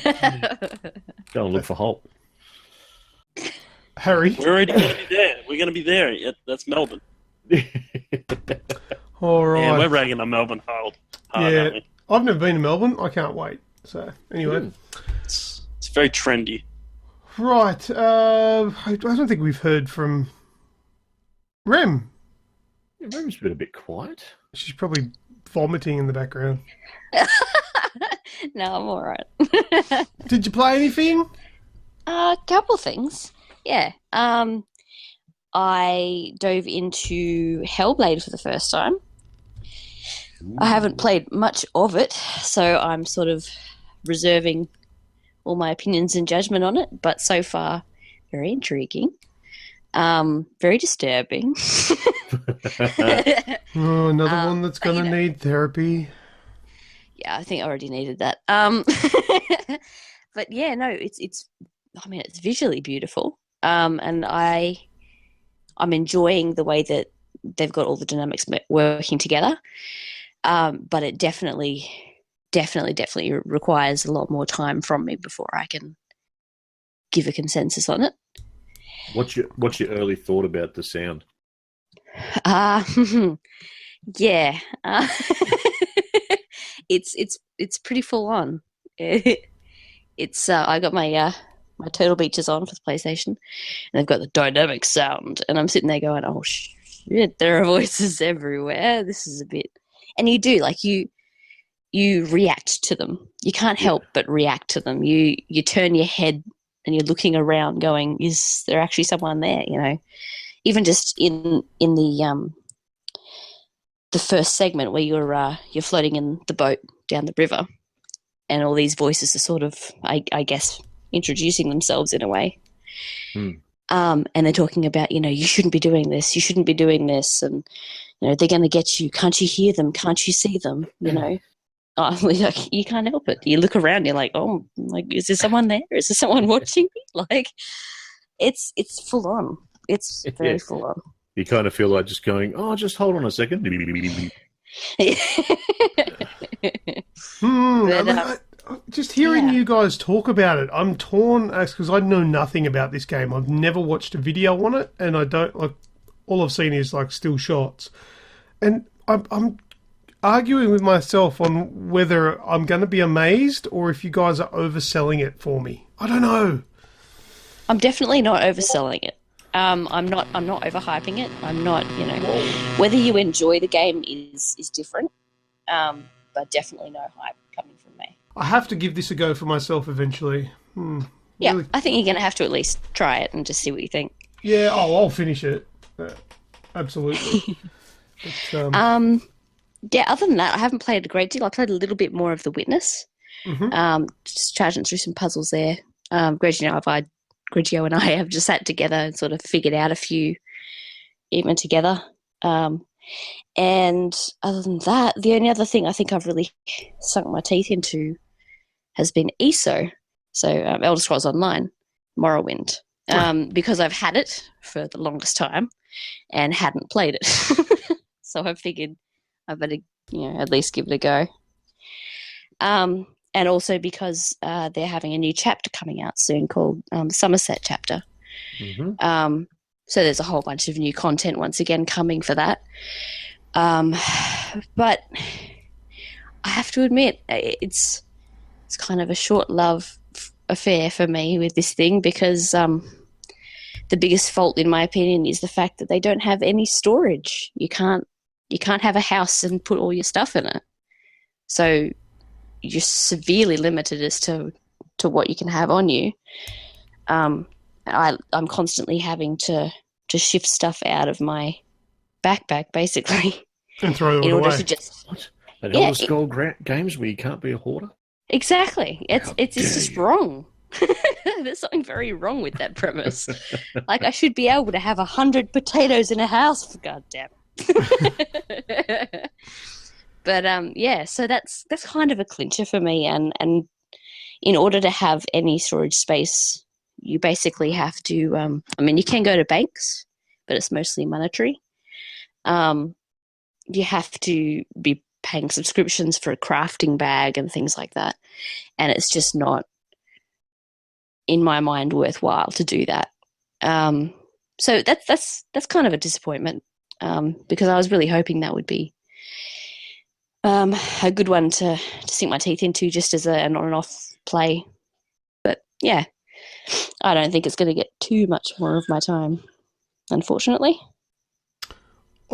Go and look for Hulk. Harry. We're already going to be there. We're going to be there. Yeah, that's Melbourne. All right. Yeah, we're ragging on Melbourne hard, Yeah, aren't we? I've never been to Melbourne. I can't wait. So, anyway. It's very trendy. Right. I don't think we've heard from Rem. Yeah, Rem's been a bit quiet. She's probably vomiting in the background. No, I'm all right. Did you play anything? A couple things. Yeah. I dove into Hellblade for the first time. Ooh. I haven't played much of it, so I'm sort of reserving all my opinions and judgment on it, but so far, very intriguing. Very disturbing. Oh, another one that's going to need therapy. Yeah, I think I already needed that. But yeah, no, it's visually beautiful. And I'm enjoying the way that they've got all the dynamics working together. But it definitely requires a lot more time from me before I can give a consensus on it. What's your early thought about the sound? Yeah. It's pretty full on. It's I got my my Turtle Beaches on for the PlayStation, and they've got the dynamic sound, and I'm sitting there going, "Oh shit, there are voices everywhere. This is a bit," and you do you react to them. You can't help but react to them. You turn your head and you're looking around, going, "Is there actually someone there?" You know, even just in the first segment where you're floating in the boat down the river, and all these voices are sort of, I guess, introducing themselves in a way. And they're talking about, you shouldn't be doing this, you shouldn't be doing this, and they're going to get you. Can't you hear them? Can't you see them? Oh, like, you can't help it. You look around, you're like, oh, like, is there someone there? Is there someone watching me? Like, it's full on. It's very full on. You kind of feel like just going, oh, just hold on a second. Just hearing you guys talk about it, I'm torn because I know nothing about this game. I've never watched a video on it, and I don't like. All I've seen is like still shots, and I'm arguing with myself on whether I'm going to be amazed or if you guys are overselling it for me. I don't know. I'm definitely not overselling it. I'm not overhyping it. I'm not, whether you enjoy the game is different. But definitely no hype coming from me. I have to give this a go for myself eventually. Yeah, Really? I think you're going to have to at least try it and just see what you think. Yeah, I'll finish it. Absolutely. But, yeah, other than that, I haven't played a great deal. I played a little bit more of The Witness. Just charging through some puzzles there. Grejio and I have just sat together and sort of figured out a few even together. And other than that, the only other thing I think I've really sunk my teeth into has been ESO. So Elder Scrolls Online, Morrowind. Because I've had it for the longest time and hadn't played it. So I figured I better, at least give it a go. And also because they're having a new chapter coming out soon called Somerset chapter. So there's a whole bunch of new content once again coming for that. But I have to admit, it's kind of a short love affair for me with this thing because the biggest fault, in my opinion, is the fact that they don't have any storage. You can't have a house and put all your stuff in it. So you're severely limited as to what you can have on you. I'm constantly having to shift stuff out of my backpack, basically, and throw it in order away. to just But Elder Scroll games where you can't be a hoarder? Exactly. It's just wrong. There's something very wrong with that premise. Like, I should be able to have 100 potatoes in a house, for goddamn. But yeah, so that's kind of a clincher for me. And in order to have any storage space, you basically have to. You can go to banks, but it's mostly monetary. You have to be paying subscriptions for a crafting bag and things like that, and it's just not, in my mind, worthwhile to do that. So that's kind of a disappointment, because I was really hoping that would be a good one to sink my teeth into just as an on and off play. But yeah, I don't think it's going to get too much more of my time, unfortunately.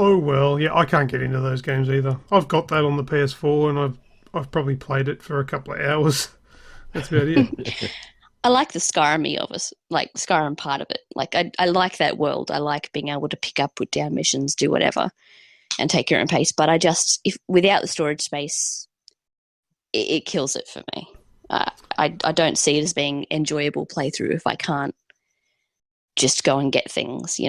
Oh well, yeah, I can't get into those games either. I've got that on the PS4 and I've probably played it for a couple of hours. That's about it. I like the Skyrim of us, like Skyrim part of it. Like I like that world. I like being able to pick up, put down missions, do whatever, and take your own pace. But if without the storage space, it kills it for me. I don't see it as being enjoyable playthrough if I can't just go and get things,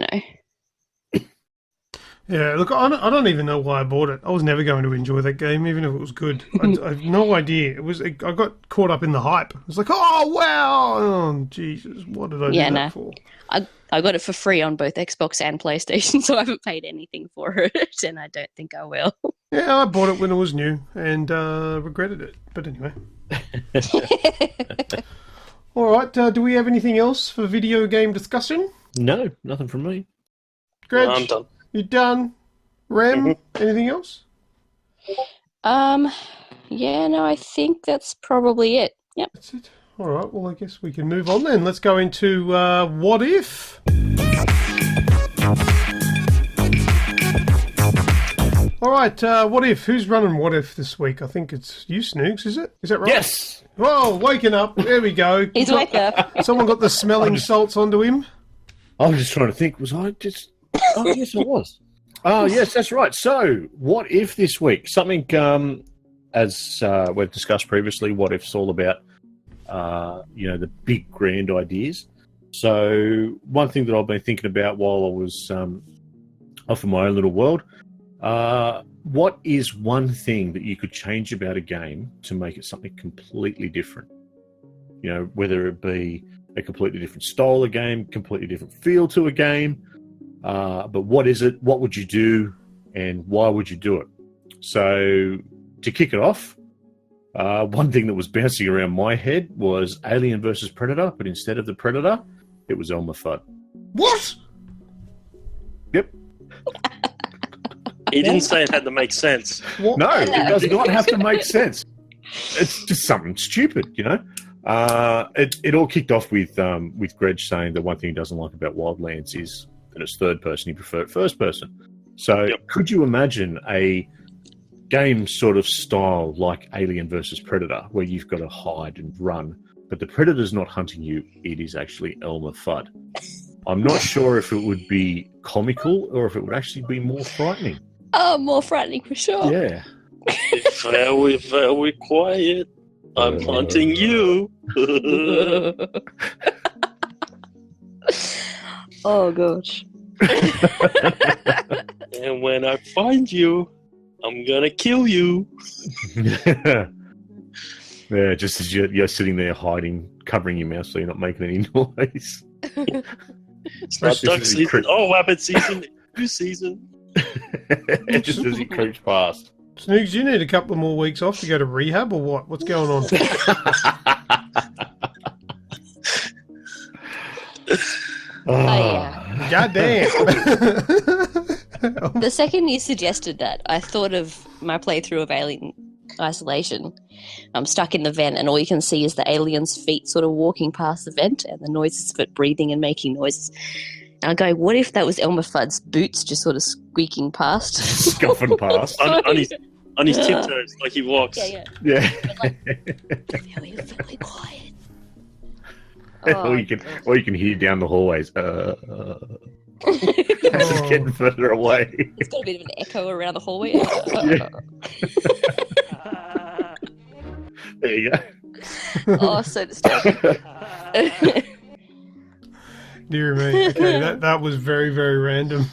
Yeah, look, I don't even know why I bought it. I was never going to enjoy that game, even if it was good. I have no idea. I got caught up in the hype. It was like, oh, wow! Oh, Jesus, what did I do that for? I got it for free on both Xbox and PlayStation, so I haven't paid anything for it, and I don't think I will. Yeah, I bought it when it was new and regretted it. But anyway. All right, do we have anything else for video game discussion? No, nothing from me. Greg, No, I'm done. You done? Rem, anything else? Yeah, no, I think that's probably it. Yep. That's it. All right, well, I guess we can move on then. Let's go into What If? All right, What If? Who's running What If this week? I think it's you, Snoogs, is it? Is that right? Yes! Oh, waking up. There we go. He's wake up. Someone got the smelling salts onto him. I was just trying to think, was I just... Oh, yes, I was. Oh, yes, that's right. So, what if this week? Something as we've discussed previously, what if's all about, the big grand ideas. So one thing that I've been thinking about while I was off in my own little world, what is one thing that you could change about a game to make it something completely different? Whether it be a completely different style of game, completely different feel to a game, but what is it? What would you do, and why would you do it? So to kick it off, one thing that was bouncing around my head was Alien versus Predator, but instead of the Predator, it was Elmer Fudd. What? Yep. He didn't say it had to make sense. What? No, it does not have to make sense. It's just something stupid, It all kicked off with Greg saying that one thing he doesn't like about Wildlands is that it's third person. He preferred first person. So Could you imagine a game sort of style like Alien versus Predator, where you've got to hide and run, but the Predator's not hunting you, it is actually Elmer Fudd? I'm not sure if it would be comical or if it would actually be more frightening. Oh, more frightening for sure. Yeah. Very quiet. I'm hunting you. Oh, gosh. And when I find you, I'm gonna kill you. Yeah, just as you're sitting there hiding, covering your mouth so you're not making any noise. It's not duck season. Oh, rabbit season. New season. Just as you creep past. Snoogs, you need a couple of more weeks off to go to rehab or what? What's going on? God damn. The second you suggested that, I thought of my playthrough of Alien Isolation. I'm stuck in the vent and all you can see is the alien's feet sort of walking past the vent and the noises of it breathing and making noises. And I go, what if that was Elmer Fudd's boots just sort of squeaking past? Scuffing past. on his tiptoes, like he walks. Yeah. Very quiet. Or you can hear down the hallways. As it's getting further away. It's got a bit of an echo around the hallway. There you go. Oh, so disturbing. Dear me. Okay, that was very, very random.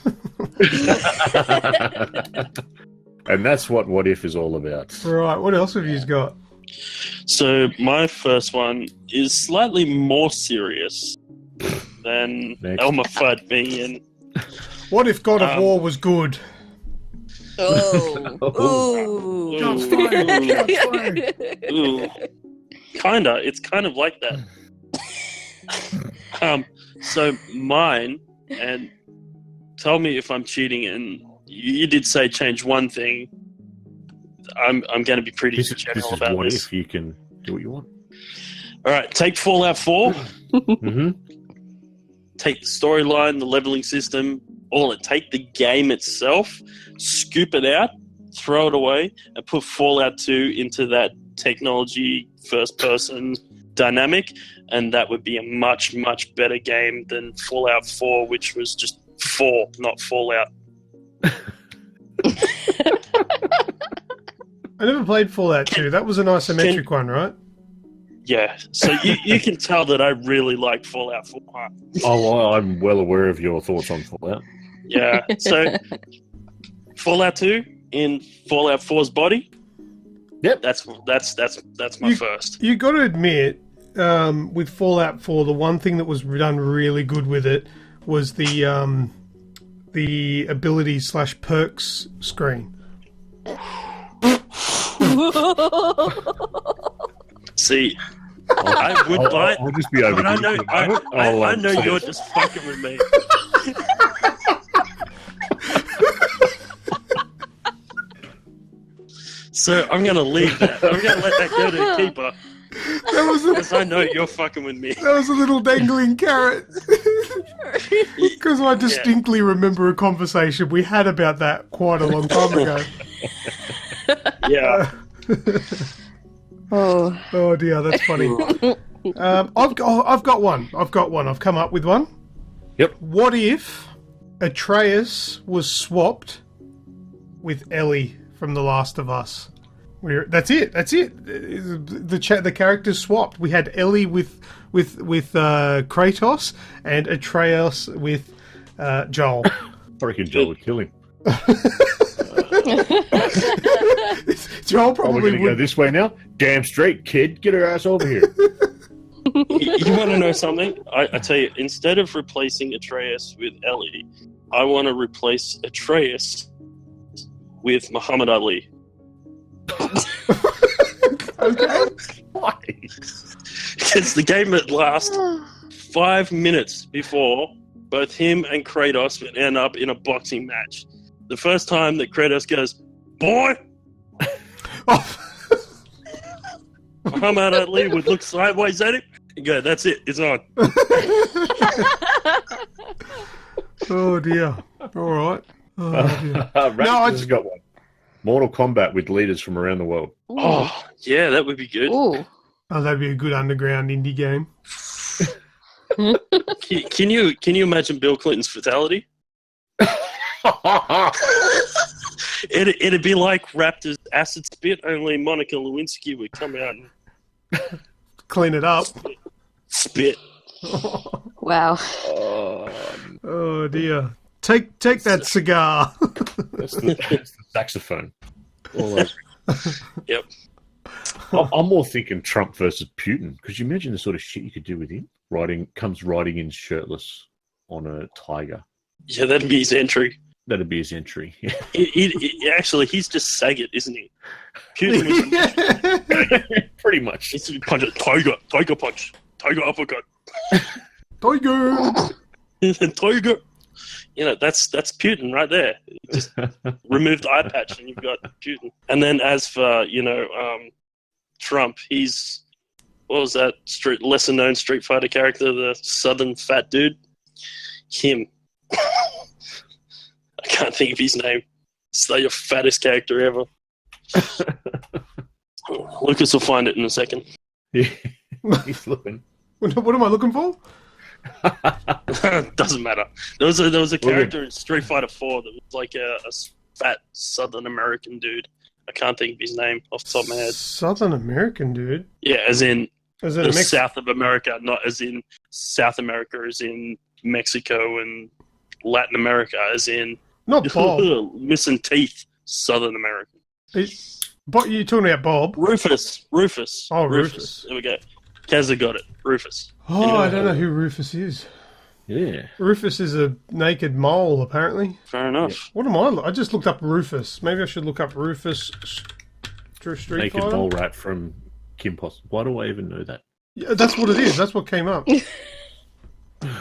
And that's what if is all about. Right, what else have you got? So my first one is slightly more serious than Elmer Fudd being in. What if God of War was good? Oh. Ooh. Shots fired. Shots fired. Ooh. Kinda. It's kind of like that. So mine, and tell me if I'm cheating, and you did say change one thing. I'm going to be pretty general about what this. If you can do what you want. All right, take Fallout 4. Mm-hmm. Take the storyline, the leveling system, all it. Take the game itself, scoop it out, throw it away, and put Fallout 2 into that technology first-person dynamic, and that would be a much, much better game than Fallout 4, which was just 4, not Fallout. I never played Fallout 2. That was an isometric one, right? Yeah, so you can tell that I really like Fallout 4. Oh, I'm well aware of your thoughts on Fallout. Yeah, so Fallout 2 in Fallout 4's body. Yep, that's my first. You got to admit, with Fallout 4, the one thing that was done really good with it was the abilities/perks screen. See, I would buy it. I'll just be over. But I know you're just fucking with me. So I'm gonna leave that. I'm gonna let that go to the keeper. Because I know you're fucking with me. That was a little dangling carrot. Because I distinctly remember a conversation we had about that quite a long time ago. Yeah. Oh dear, that's funny. I've got one. I've come up with one. Yep. What if Atreus was swapped with Ellie from The Last of Us? That's it. The characters swapped. We had Ellie with Kratos and Atreus with Joel. I reckon Joel would kill him. Joel We're probably going to go would. this way now. Damn straight, kid. Get her ass over here. You want to know something? I tell you, instead of replacing Atreus with Ellie, I want to replace Atreus with Muhammad Ali. Okay. Why? Because the game at last 5 minutes before both him and Kratos would end up in a boxing match. The first time that Kratos goes, boy, Muhammad Ali would look sideways at him and go, that's it, it's on. Oh dear. All right. Oh dear. Raptors has got one. Mortal Kombat with leaders from around the world. Oh, yeah, that would be good. Ooh. Oh, that'd be a good underground indie game. Can you imagine Bill Clinton's fatality? It'd be like Raptors acid spit, only Monica Lewinsky would come out and Clean it up. spit. Wow. Oh dear. Take that cigar. That's the saxophone. All over. Yep. I'm more thinking Trump versus Putin. Could you imagine the sort of shit you could do with him? Comes riding in shirtless on a tiger. Yeah, that'd be his entry. That'd be his entry. Actually, he's just Saget, isn't he? Putin Pretty much. he's punch a tiger punch, tiger uppercut, Tiger. tiger. You know, that's Putin right there. You just remove the eye patch and you've got Putin. And then as for, Trump, he's, what was that lesser known Street Fighter character, the southern fat dude? Him. I can't think of his name. It's like your fattest character ever. Lucas will find it in a second. Yeah. He's looking. What am I looking for? Doesn't matter. There was a character in Street Fighter 4 that was like a fat Southern American dude. I can't think of his name off the top of my head. Southern American dude. Yeah, as in the a South of America, not as in South America, as in Mexico and Latin America, as in Not Bob. missing teeth, Southern American. But you're talking about Bob. Rufus. Oh, Rufus. There we go. Kazza got it. Rufus. Oh, Anyway. I don't know who Rufus is. Yeah. Rufus is a naked mole, apparently. Fair enough. What am I? I just looked up Rufus. Maybe I should look up Rufus Street Naked Fighter. mole rat from Kim Possible. Why do I even know that? Yeah, that's what it is. That's what came up.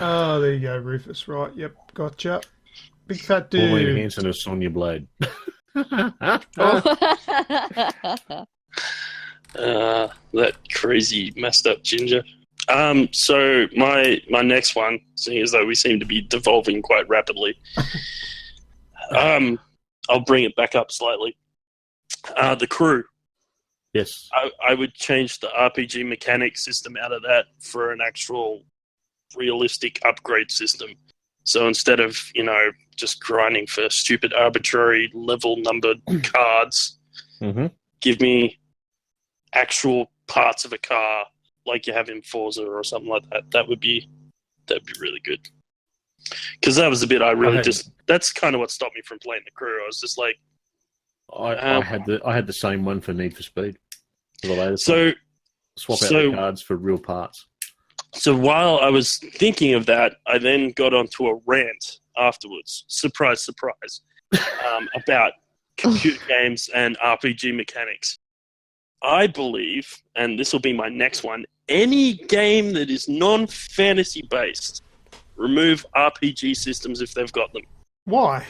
Oh, there you go, Rufus. Right, yep, gotcha. Big fat dude. Pauline Hanson as Sonya Blade. That crazy messed up ginger. So my next one, seeing as though we seem to be devolving quite rapidly, I'll bring it back up slightly. The crew. Yes. I would change the RPG mechanic system out of that for an actual realistic upgrade system. So instead of, just grinding for stupid arbitrary level numbered cards, give me actual parts of a car like you have in Forza or something like that. That'd be really good. Because that was the bit that's kind of what stopped me from playing the crew. I was just like, I had the same one for Need for Speed. For the latest so one. Swap out the cards for real parts. So while I was thinking of that, I then got onto a rant afterwards. Surprise, surprise. About computer games and RPG mechanics. I believe, and this will be my next one, any game that is non-fantasy based, remove RPG systems if they've got them. Why?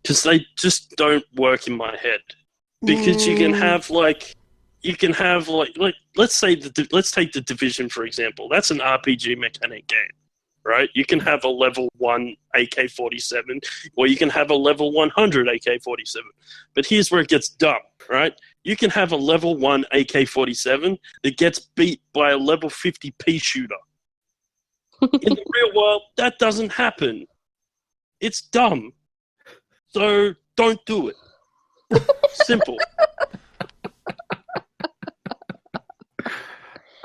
Because they just don't work in my head. Because you can have let's take the Division for example. That's an RPG mechanic game, right? You can have a level 1 AK-47, or you can have a level 100 AK-47. But here's where it gets dumb, right? You can have a level 1 AK-47 that gets beat by a level 50 pea shooter. In the real world, that doesn't happen. It's dumb. So don't do it. Simple.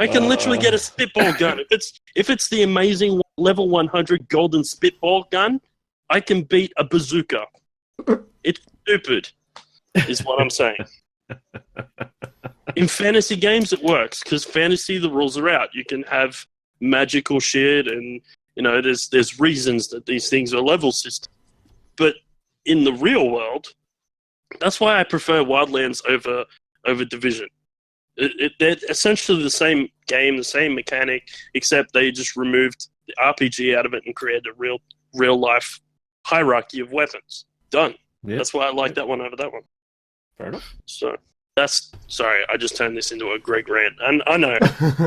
I can literally get a spitball gun. If it's the amazing level 100 golden spitball gun, I can beat a bazooka. It's stupid, is what I'm saying. In fantasy games, it works because fantasy, the rules are out. You can have magical shit, and there's reasons that these things are level system. But in the real world, that's why I prefer Wildlands over Division. They're essentially the same game, the same mechanic, except they just removed the RPG out of it and created a real life hierarchy of weapons. Done. Yeah. That's why I like that one over that one. Fair enough. So sorry, I just turned this into a Greg rant. And I know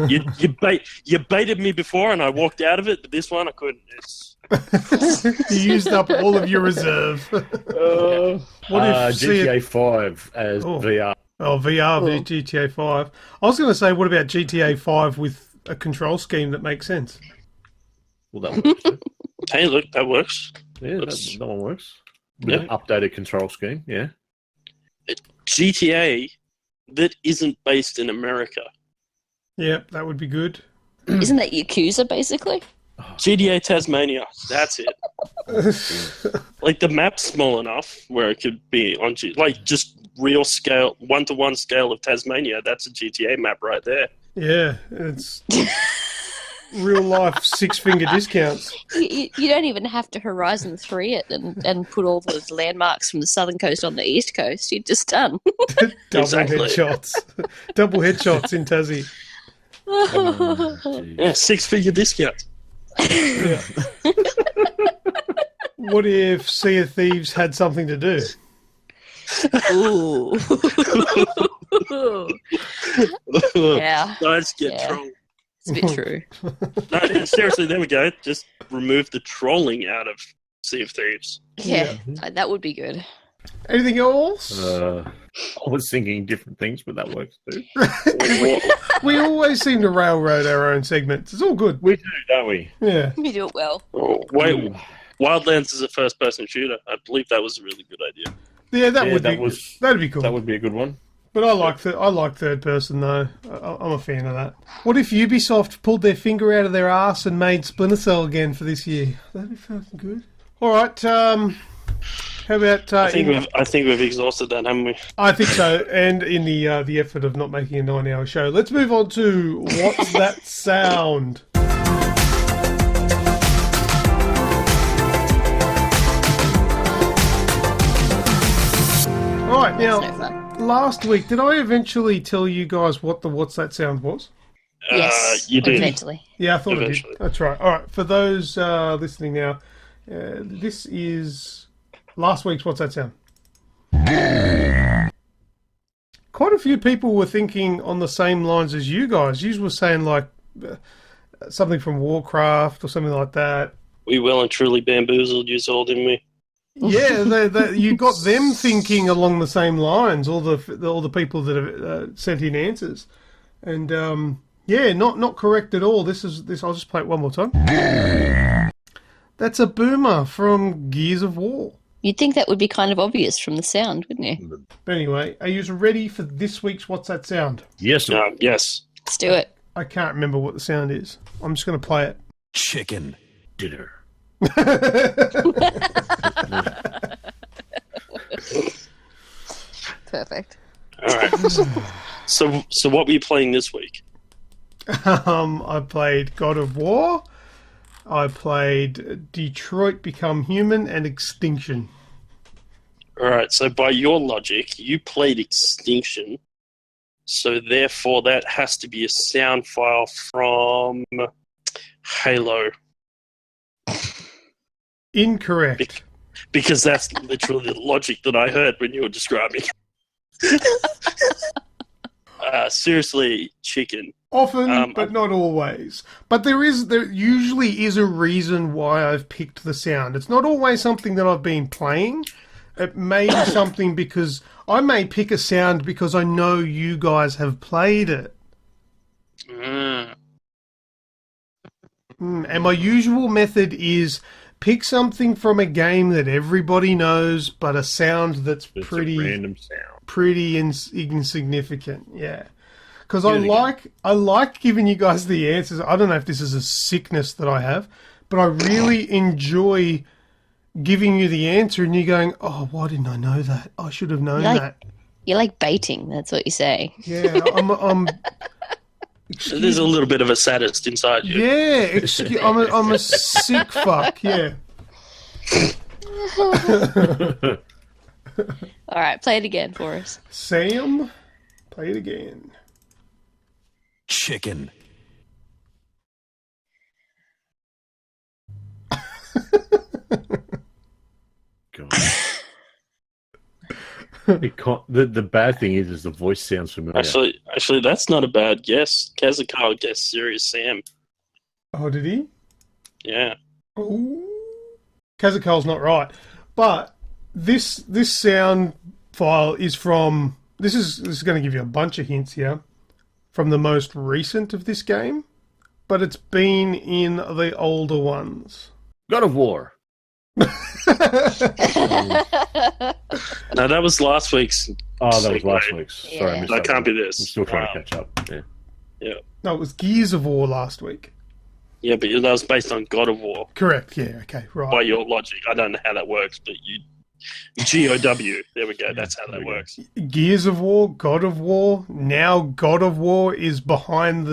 you baited me before, and I walked out of it, but this one I couldn't. You used up all of your reserve. What if GTA 5 as VR? Oh, VR with GTA 5. I was going to say, what about GTA 5 with a control scheme that makes sense? Well, that works. Too. Hey, look, that works. Yeah, that one works. With an updated control scheme, yeah. GTA that isn't based in America. Yeah, that would be good. Isn't that Yakuza, basically? GTA Tasmania, that's it. Like, the map's small enough where it could be on just real scale, 1-to-1 scale of Tasmania. That's a GTA map right there. Yeah, it's real life 6-finger discounts. You don't even have to Horizon 3 it and put all those landmarks from the southern coast on the east coast. You're just done. Headshots. Double headshots in Tassie. Yeah, 6-figure discount. Yeah. What if Sea of Thieves had something to do? Ooh. Yeah. Guys get trolled. It's a bit true. No, seriously, there we go. Just remove the trolling out of Sea of Thieves. Yeah, that would be good. Anything else? I was thinking different things, but that works too. We always seem to railroad our own segments. It's all good. We do, don't we? Yeah. You do it well. Oh, wait, Wildlands is a first-person shooter. I believe that was a really good idea. Yeah, that'd be cool. That would be a good one. But I like third person though. I'm a fan of that. What if Ubisoft pulled their finger out of their arse and made Splinter Cell again for this year? That'd be fucking good. All right. How about? I think we've exhausted that, haven't we? I think so. And in the effort of not making a 9-hour show, let's move on to What's That Sound? All right, now. Last week, did I eventually tell you guys what the What's That Sound was? Yes, you did. Eventually. Yeah, I thought I did. That's right. All right, for those listening now, this is last week's What's That Sound? Quite a few people were thinking on the same lines as you guys. You were saying like something from Warcraft or something like that. We well and truly bamboozled you all, didn't we? Yeah, you got them thinking along the same lines. All the people that have sent in answers, and not correct at all. This. I'll just play it one more time. That's a boomer from Gears of War. You'd think that would be kind of obvious from the sound, wouldn't you? But anyway, are you ready for this week's What's That Sound? Yes. Yes. Let's do it. I can't remember what the sound is. I'm just going to play it. Chicken dinner. Perfect. All right. So what were you playing this week? I played God of War. I played Detroit Become Human and Extinction. All right. So by your logic, you played Extinction. So therefore, that has to be a sound file from Halo. Incorrect. Because that's literally the logic that I heard when you were describing. Seriously, chicken. Often, but not always. But there usually is a reason why I've picked the sound. It's not always something that I've been playing. It may be something because I may pick a sound because I know you guys have played it. And my usual method is pick something from a game that everybody knows, but a sound that's pretty a random sound. Pretty insignificant, yeah. because I like giving you guys the answers. I don't know if this is a sickness that I have, but I really enjoy giving you the answer and you going, oh, why didn't I know that? I should have known that. You like baiting, that's what you say. Yeah, I'm There's a little bit of a sadist inside you. Yeah, I'm a sick fuck, yeah. All right, play it again for us. Sam, play it again. Chicken. God. The bad thing is the voice sounds familiar. Actually, that's not a bad guess. Kazuko guessed Serious Sam. Oh, did he? Yeah. Ooh. Kazuko's not right. But this sound file is from... This is going to give you a bunch of hints here. From the most recent of this game. But it's been in the older ones. God of War. No, that was last week's. Oh, that was last week's. Sorry, I missed that. Can't be this. I'm still trying to catch up. Yeah. No, it was Gears of War last week. Yeah, but that was based on God of War. Correct, yeah, okay, right. By your logic. I don't know how that works, but GOW. There we go. That's how that works. Gears of War, God of War. Now God of War is behind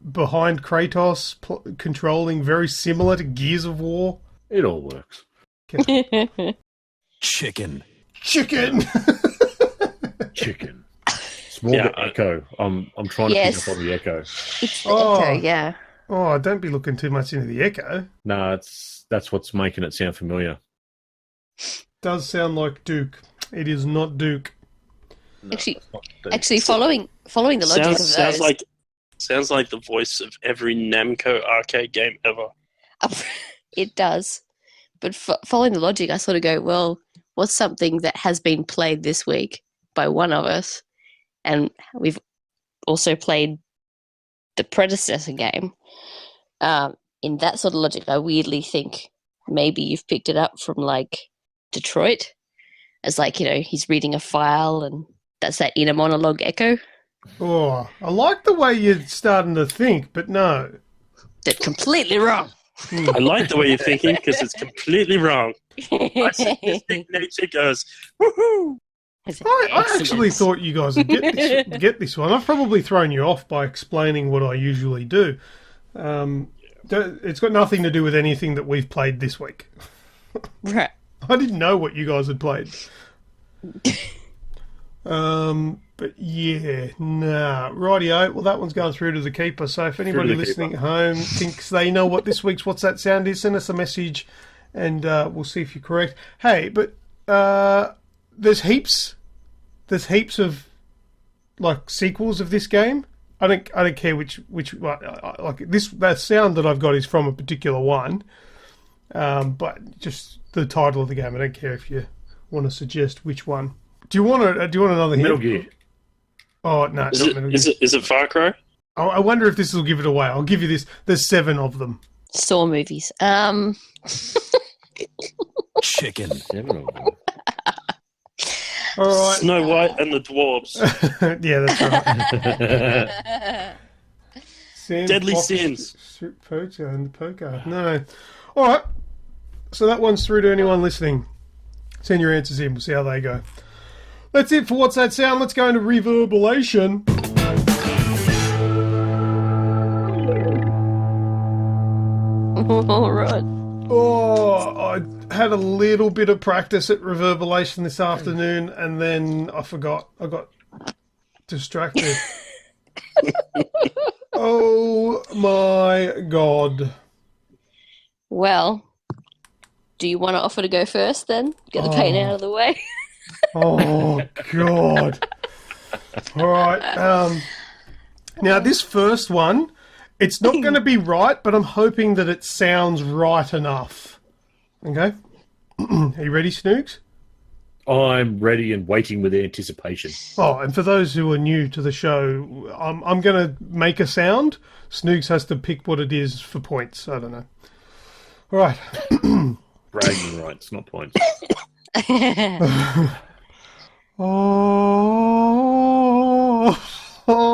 Kratos, controlling, very similar to Gears of War. It all works. Chicken. Chicken. Chicken. It's more the echo. I'm trying to pick up on the echo. It's the echo, yeah. Oh, don't be looking too much into the echo. No, that's what's making it sound familiar. Does sound like Duke. It is not Duke. No, actually, following the logic of those, sounds like the voice of every Namco arcade game ever. It does, but following the logic, I sort of go, well, what's something that has been played this week by one of us, and we've also played the predecessor game. In that sort of logic, I weirdly think maybe you've picked it up from like Detroit, as like, he's reading a file and that's that inner monologue echo. Oh, I like the way you're starting to think, but no. That's completely wrong. I like the way you're thinking because it's completely wrong. My sadistic nature goes, woohoo! I actually thought you guys would get this one. I've probably thrown you off by explaining what I usually do. It's got nothing to do with anything that we've played this week. Right. I didn't know what you guys had played. But yeah, nah. Rightio. Well, that one's going through to the keeper. So if anybody listening at home thinks they know what this week's What's That Sound is, send us a message and we'll see if you're correct. Hey, but there's heaps of like sequels of this game. I don't care which like this. That sound that I've got is from a particular one, but just the title of the game. I don't care if you want to suggest which one. Do you want another hint? Metal Gear. Oh no, is it Far Cry? I wonder if this will give it away. I'll give you this. There's 7 of them. Saw movies. Chicken. 7 of them. All right. Snow White and the Dwarves. Yeah, that's right. Sam, Deadly Fox, Sins. Poacher and the poker. No. All right. So that one's through to anyone listening. Send your answers in. We'll see how they go. That's it for What's That Sound. Let's go into reverberation. All right. Oh, I had a little bit of practice at reverberation this afternoon, and then I forgot. I got distracted. Oh my God. Well, do you want to offer to go first then? Get the pain out of the way. Oh God. All right. Now this first one, it's not going to be right, but I'm hoping that it sounds right enough. Okay? Are you ready, Snoogs? I'm ready and waiting with anticipation. Oh, and for those who are new to the show, I'm going to make a sound. Snoogs has to pick what it is for points. I don't know. All right. Bragging rights, not points. Oh.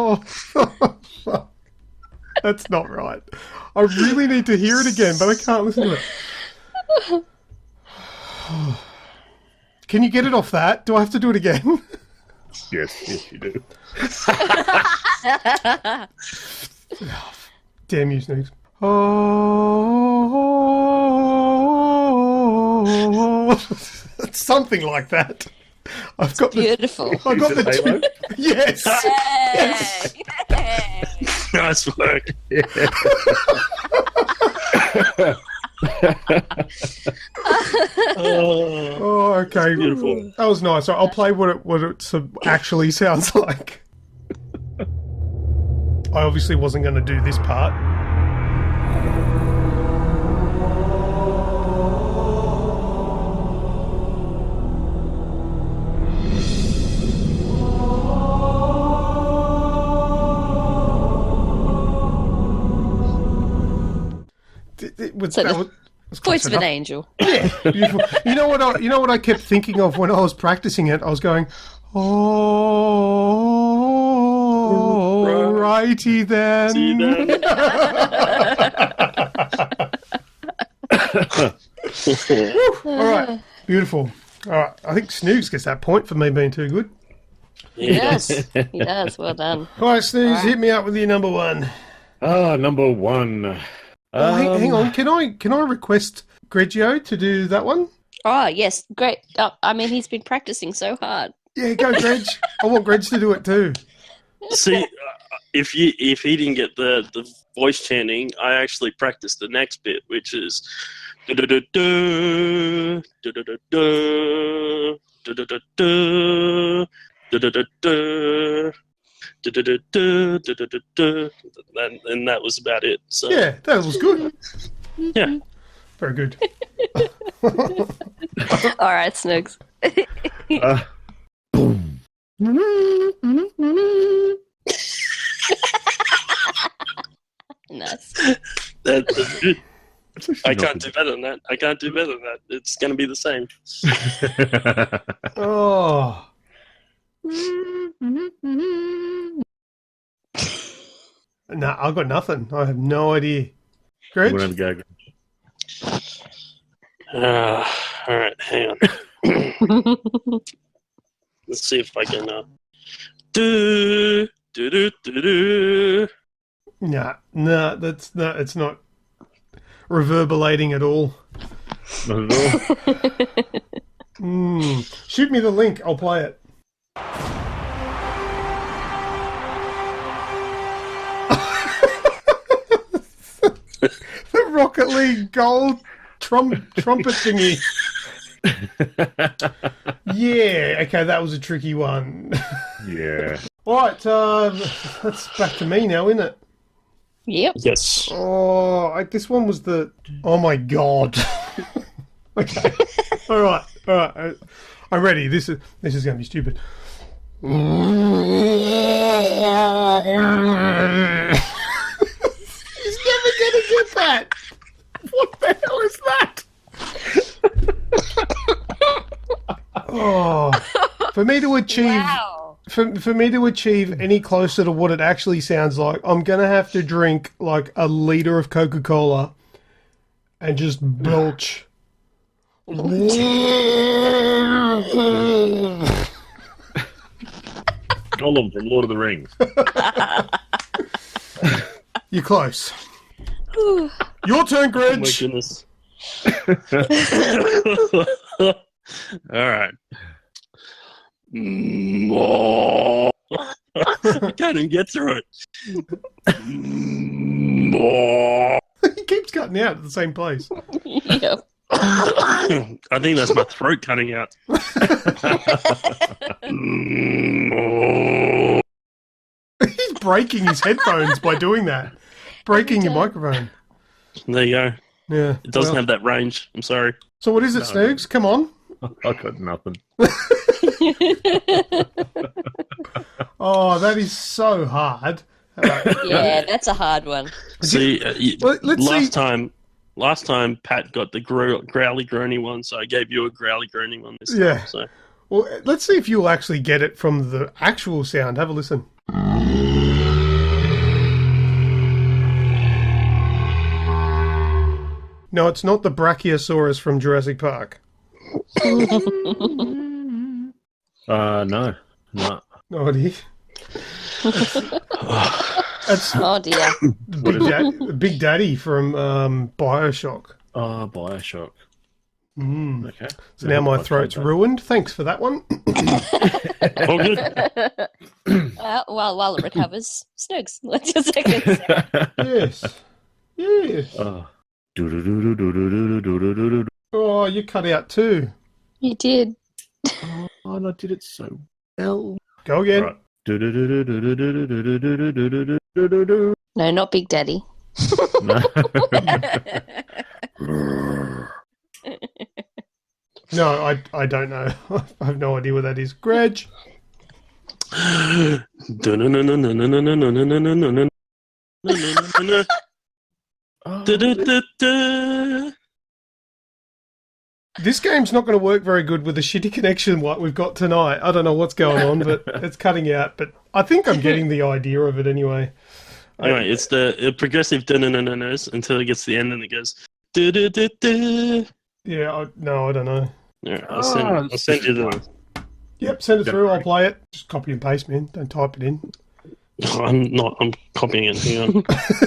Oh, fuck. That's not right. I really need to hear it again, but I can't listen to it. Can you get it off that? Do I have to do it again? Yes, you do. Damn you, Snoogs. Oh, it's something like that. I've got Beautiful. I've got Is it Halo? Yes. Yes. Hey! Nice work. Oh, okay. Beautiful. That was nice. I'll play what it actually sounds like. I obviously wasn't going to do this part. Voice of an angel. Yeah, beautiful. You know what I kept thinking of when I was practicing it? I was going, oh, righty then. See that? All right, beautiful. All right, I think Snoogs gets that point for me being too good. He does. He does. Well done. All right, Snoogs, hit me up with your number one. Number one. Oh, hang on. Can I request Grejio to do that one? Oh, yes. Great. I mean, he's been practicing so hard. Yeah, go, Greg. I want Greg to do it too. See, if he didn't get the voice chanting, I actually practiced the next bit, which is and that was about it. So Yeah, that was good. yeah. Very good. All right, Snoogs. Boom. Nice. That's good. I Not can't do better than that. It's going to be the same. Oh. No, I've got nothing. I have no idea. Greg? We're going to go. All right, hang on. Let's see if I can. No, it's not reverberating at all. Not at all. Shoot me the link. I'll play it. The Rocket League gold trumpet thingy. Yeah, okay, that was a tricky one. Yeah. All right, that's back to me now, isn't it? Yep. Yes. Oh, this one was the... Oh, my God. Okay. All right. I'm ready. This is going to be stupid. He's never going to get that. What the hell is that? Oh, for me to achieve... Wow. For me to achieve any closer to what it actually sounds like, I'm going to have to drink like a liter of Coca-Cola and just belch. Gollum from Lord of the Rings. You're close. Your turn, Greg. Oh my goodness. All right. I can't even get through it. He keeps cutting out at the same place. Yep. I think that's my throat cutting out. He's breaking his headphones by doing that. Breaking your microphone. There you go. Yeah. It doesn't well. have that range. I'm sorry. So what is it, Snoogs? Come on. I got nothing. Oh, that is so hard. Yeah, that's a hard one. See, Well, let's see. last time Pat got the growly groany one, so I gave you a growly groany one this Yeah. time. So. Well, let's see if you'll actually get it from the actual sound. Have a listen. No, it's not the Brachiosaurus from Jurassic Park. No. Oh, dear. That's Oh dear. Big Daddy from Bioshock. Oh, Bioshock. Okay. So now my throat's ruined. Thanks for that one. All good. While it recovers, Snoogs. Let's just second. Yes. Oh, you cut out too. You did. Oh, and I did it so well. Go again. Right. No, not Big Daddy. No, I don't know. I have no idea what that is. Greg. This game's not going to work very good with the shitty connection like we've got tonight. I don't know what's going on, but it's cutting out. But I think I'm getting the idea of it anyway. Anyway, it's the progressive dun-dun-dun-dun-dun until it gets to the end and it goes du-du-du-du. Yeah, I don't know. Yeah, I'll send you the one. Yep, send it through. I'll play it. Just copy and paste, man. Don't type it in. I'm not. I'm copying it. Hang on.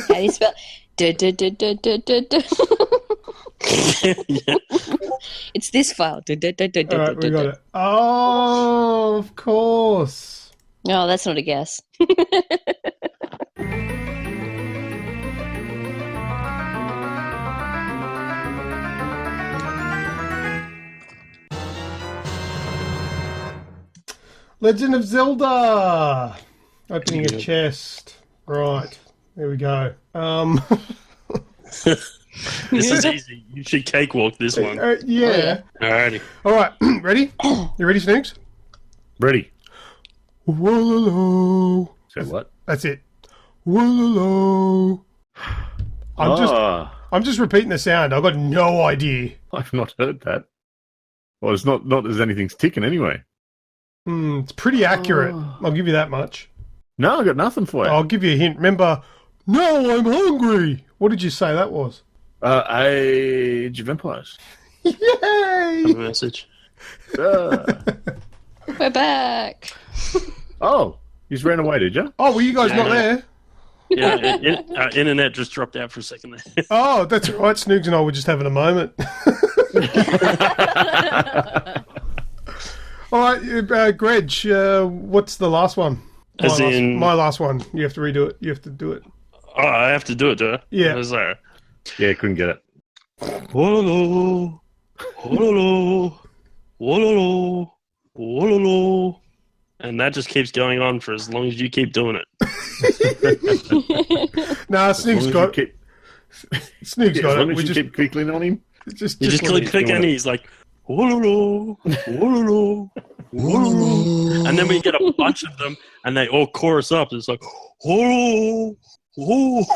How do you spell? Yeah. It's this file. All right, we got it. Oh, of course. No, that's not a guess. Legend of Zelda. Opening a chest. Right. There we go. This is easy. You should cakewalk this one. Yeah. Alrighty. All right. Ready? You ready, Snoogs? Ready. Whoa. Say what? That's it. Whoa. I'm just repeating the sound. I've got no idea. I've not heard that. Well, it's not as anything's ticking anyway. It's pretty accurate. I'll give you that much. No, I got nothing for you. I'll give you a hint. Remember, no, I'm hungry. What did you say that was? Age of Empires. Yay! A message. We're back. Oh, you just ran away, did you? Oh, were you guys not there? Yeah, our internet just dropped out for a second there. Oh, that's right. Snoogs and I were just having a moment. All right, Greg, what's the last one? My last one. You have to redo it. You have to do it. Oh, I have to do it, do I? Yeah. Sorry. Yeah, couldn't get it. Wololo, wololo, wololo, wololo. And that just keeps going on for as long as you keep doing it. Nah, Snoogs got it. Snoogs got it. We just keep clicking on him. You just click and he's like, wololo, wololo, wololo. And then we get a bunch of them and they all chorus up. It's like, wololo, wololo.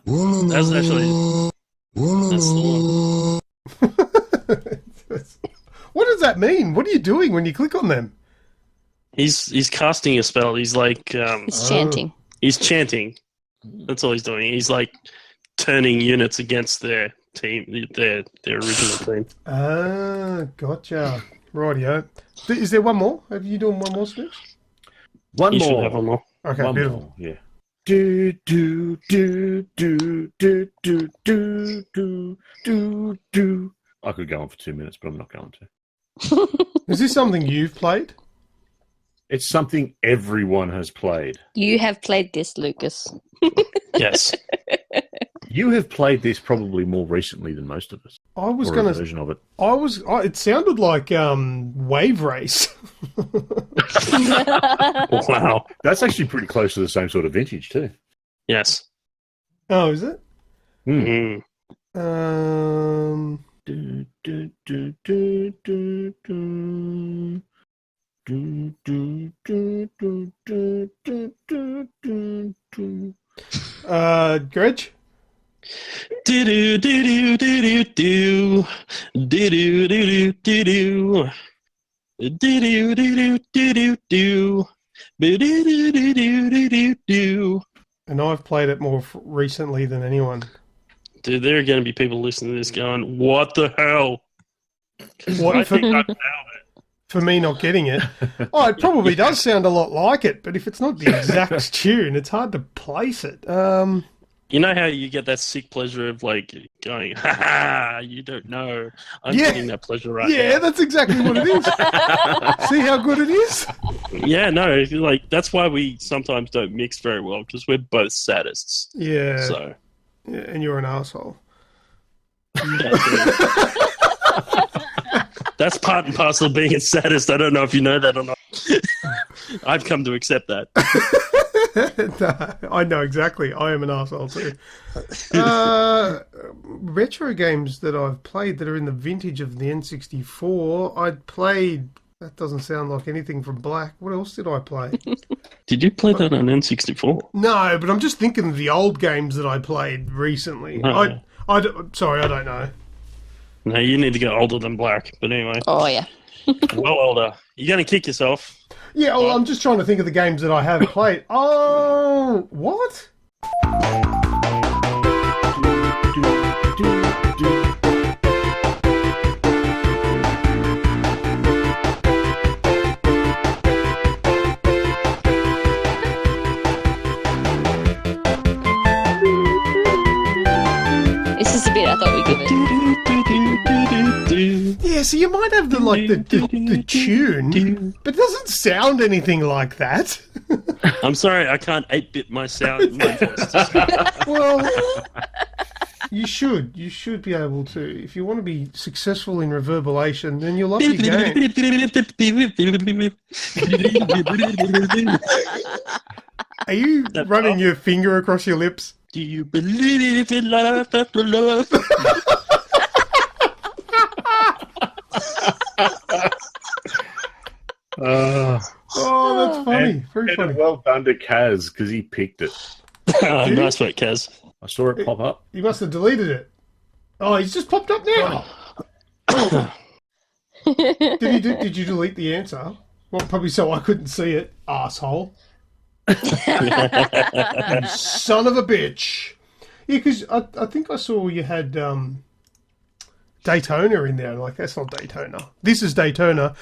That's actually... That's the one. What does that mean? What are you doing when you click on them? He's casting a spell. He's like... He's chanting. He's chanting. That's all he's doing. He's like turning units against their team, their original team. Ah, gotcha. Rightio. Is there one more? Have you done one more, Snooks? One You more. should have one more. Okay, One beautiful. more, yeah. Do do do do do do do do do do. I could go on for 2 minutes, but I'm not going to. Is this something you've played? It's something everyone has played. You have played this, Lucas. Yes. You have played this probably more recently than most of us. I was Or going a to. version of it. It sounded like Wave Race. Wow. That's actually pretty close to the same sort of vintage too. Yes. Oh, is it? Mm. Do, do, do, do, do, do. Do, do, do, do, do, do, do, do, do. Greg? Do do do do do do do do do do do do do do do do do do do do. And I've played it more recently than anyone. Dude, there are going to be people listening to this going, "What the hell?" What I for, think I nailed it. for me not getting it? Oh, it probably does sound a lot like it, but if it's not the exact tune, it's hard to place it. You know how you get that sick pleasure of like going, "Ha ha! You don't know." I'm Yeah. getting that pleasure right Yeah, now. that's exactly what it is. See how good it is? Yeah, no, like that's why we sometimes don't mix very well because we're both sadists. Yeah. So Yeah, and you're an asshole. that's part and parcel of being a sadist. I don't know if you know that or not. I've come to accept that. No, I know exactly. I am an asshole too. Retro games that I've played that are in the vintage of the N64. I'd played. That doesn't sound like anything from Black. What else did I play? Did you play that on N64? No, but I'm just thinking of the old games that I played recently. No. Sorry, I don't know. No, you need to get older than Black. But anyway, Oh, yeah. well older. You're going to kick yourself. Yeah, well, I'm just trying to think of the games that I have played. Oh, what? This is the bit I thought we'd give it. Yeah, so you might have the tune, but it doesn't sound anything like that. I'm sorry, I can't 8-bit my sound. My voice. Well, you should. You should be able to. If you want to be successful in reverberation, then you'll love your game. Are you running your finger across your lips? Do you believe in love after love? Oh, that's funny. Very funny. Well done to Kaz, because he picked it. Nice work, Kaz. I saw it pop up. You must have deleted it. Oh, he's just popped up now. Did you delete the answer? Well, probably so I couldn't see it, asshole. You son of a bitch. Yeah, because I think I saw you had Daytona in there. Like, that's not Daytona. This is Daytona.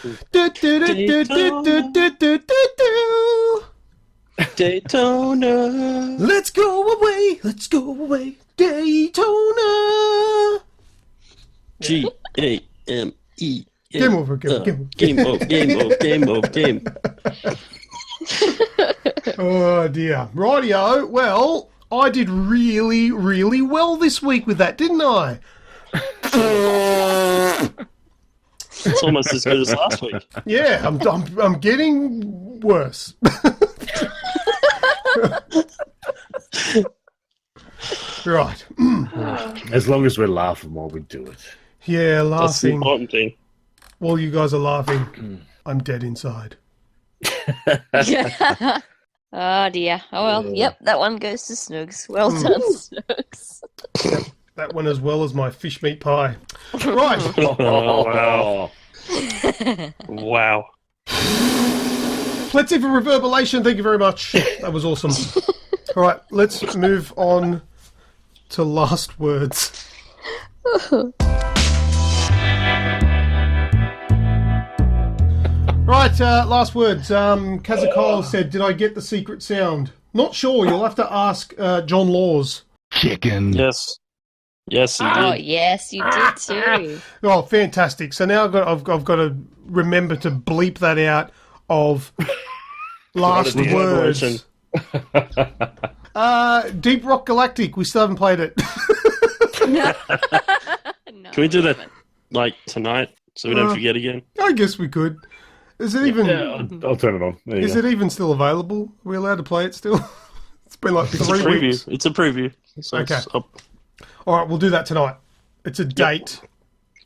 Daytona. Let's go away. Let's go away. Daytona. G-A-M-E. Game over. Game Game. Oh, dear. Rightio. Well, I did really, really well this week with that, didn't I? It's almost as good as last week. Yeah, I'm getting worse. Right. As long as we're laughing while we do it. Yeah, That's the laughing. important thing. While you guys are laughing, I'm dead inside. Oh, dear. Oh, well, yep, that one goes to Snoogs. Well done, Snoogs. That one as well as my fish meat pie. Right. Oh, wow. Wow. Let's see for reverberation. Thank you very much. That was awesome. All right, let's move on to last words. Right, last words. Kazakal said, did I get the secret sound? Not sure. You'll have to ask John Laws. Chicken. Yes. Yes, you Oh, did. yes, you did too. Oh, fantastic. So now I've got to remember to bleep that out of last Right at the words. Deep Rock Galactic. We still haven't played it. No, Can we do that like tonight so we don't forget again? I guess we could. Is it even? Yeah, I'll turn it on. There you Is go. it even still available? Are we allowed to play it still? It's been like It's a 3 preview. weeks. It's a preview. So Okay. it's up All right, we'll do that tonight. It's a date.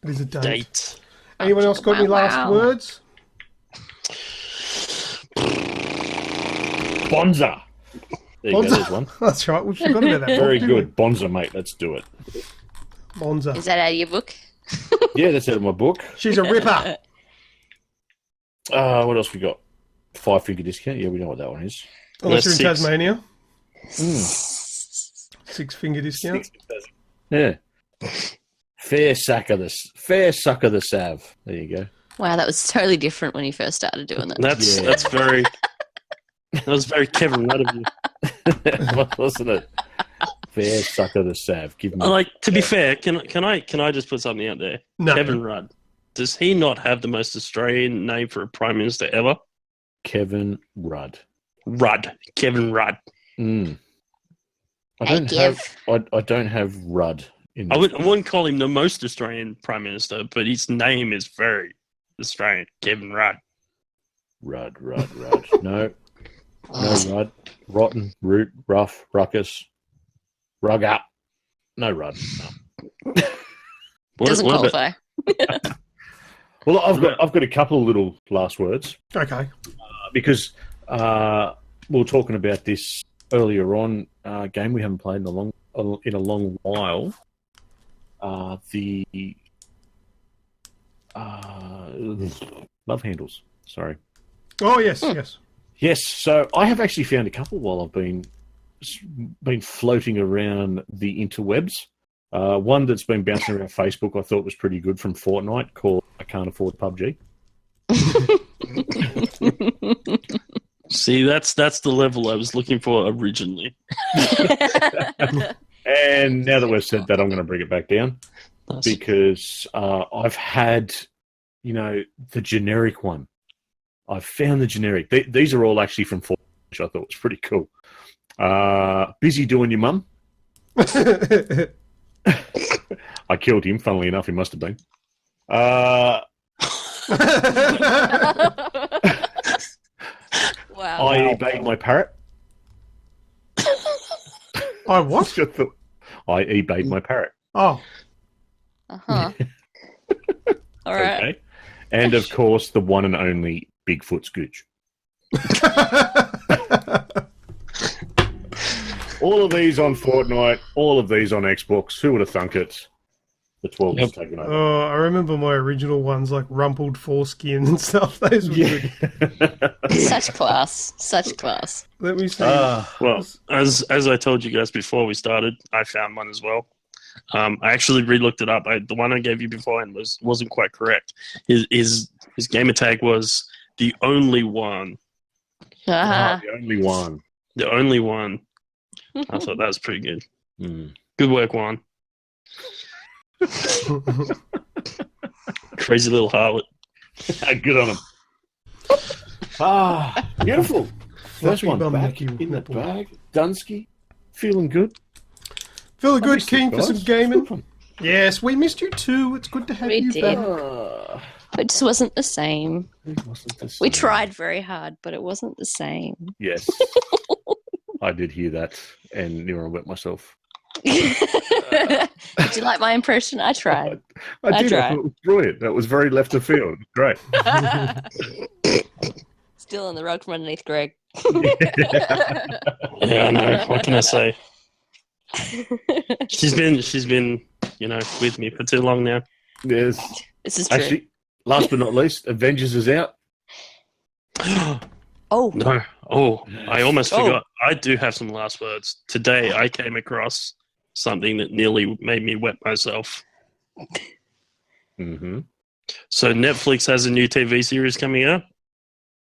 It is a date. date. Anyone else got any last Wow. words? Bonza. There you go, Bonza. there's one. That's right. We forgot about that. Very book, didn't good. Bonza, mate. Let's do it. we? Monza. Is that out of your book? Yeah, that's out of my book. She's a ripper. What else we got? 5-finger discount. Yeah, we know what that one is. Unless you're in Six. Tasmania. 6-finger discount. Yeah. Fair suck of the sav. There you go. Wow, that was totally different when you first started doing that. That's very. That was very Kevin Rudd of you. Wasn't it? Fair suck of the sav. Give me. Like, to be fair, can I just put something out there? No. Kevin Rudd. Does he not have the most Australian name for a prime minister ever? Kevin Rudd. Kevin Rudd. Mm. Hey, I don't have Rudd. I wouldn't call him the most Australian prime minister, but his name is very Australian. Kevin Rudd. Rudd. No Rudd. Rotten, root, rough, ruckus, rug up. No Rudd. No. Doesn't qualify. Well, I've got a couple of little last words. Okay. Because we were talking about this earlier on. Game we haven't played in a long while. The love handles. Sorry. Oh yes, yes. Yes. So I have actually found a couple while I've been floating around the interwebs. One that's been bouncing around Facebook I thought was pretty good from Fortnite called I Can't Afford PUBG. See, that's the level I was looking for originally. And now that we've said that, I'm going to bring it back down Nice. because I've had, the generic one. I've found the generic. These are all actually from Fortnite, which I thought was pretty cool. Busy doing your mum. I killed him, funnily enough, he must have been. Wow. I eBayed my parrot. I what? I eBayed my parrot. Oh. Uh-huh. All right. Okay. And, of course, the one and only Bigfoot Scooch. All of these on Fortnite, all of these on Xbox. Who would have thunk it? The 12 was taken over. Oh, I remember my original ones like rumpled foreskin and stuff. Those were good. Such class. Let me see. Well, as I told you guys before we started, I found one as well. I actually re-looked it up. The one I gave you beforehand wasn't quite correct. His gamer tag was the only one. Uh-huh. The only one. The only one. I thought that was pretty good. Mm. Good work, Juan. Crazy little harlot. Good on him. Beautiful. First Fluffy one bum back Mickey in the nipple. bag. Dunsky, feeling good. Feeling I good, missed you keen for guys. some gaming. Yes, we missed you too. It's good to have We you did. back. It just wasn't the same. It wasn't the We same. tried very hard, but it wasn't the same. Yes. I did hear that and nearly wet myself. Did you like my impression? I tried. I did. tried. I thought it was brilliant. That was very left of field. Great. Still in the rug from underneath Greg. Yeah, I know. What can I say? She's been, with me for too long now. Yes. This is true. Actually, last but not least, Avengers is out. Oh, No. Oh, I almost forgot. I do have some last words. Today, I came across something that nearly made me wet myself. Mm-hmm. So Netflix has a new TV series coming out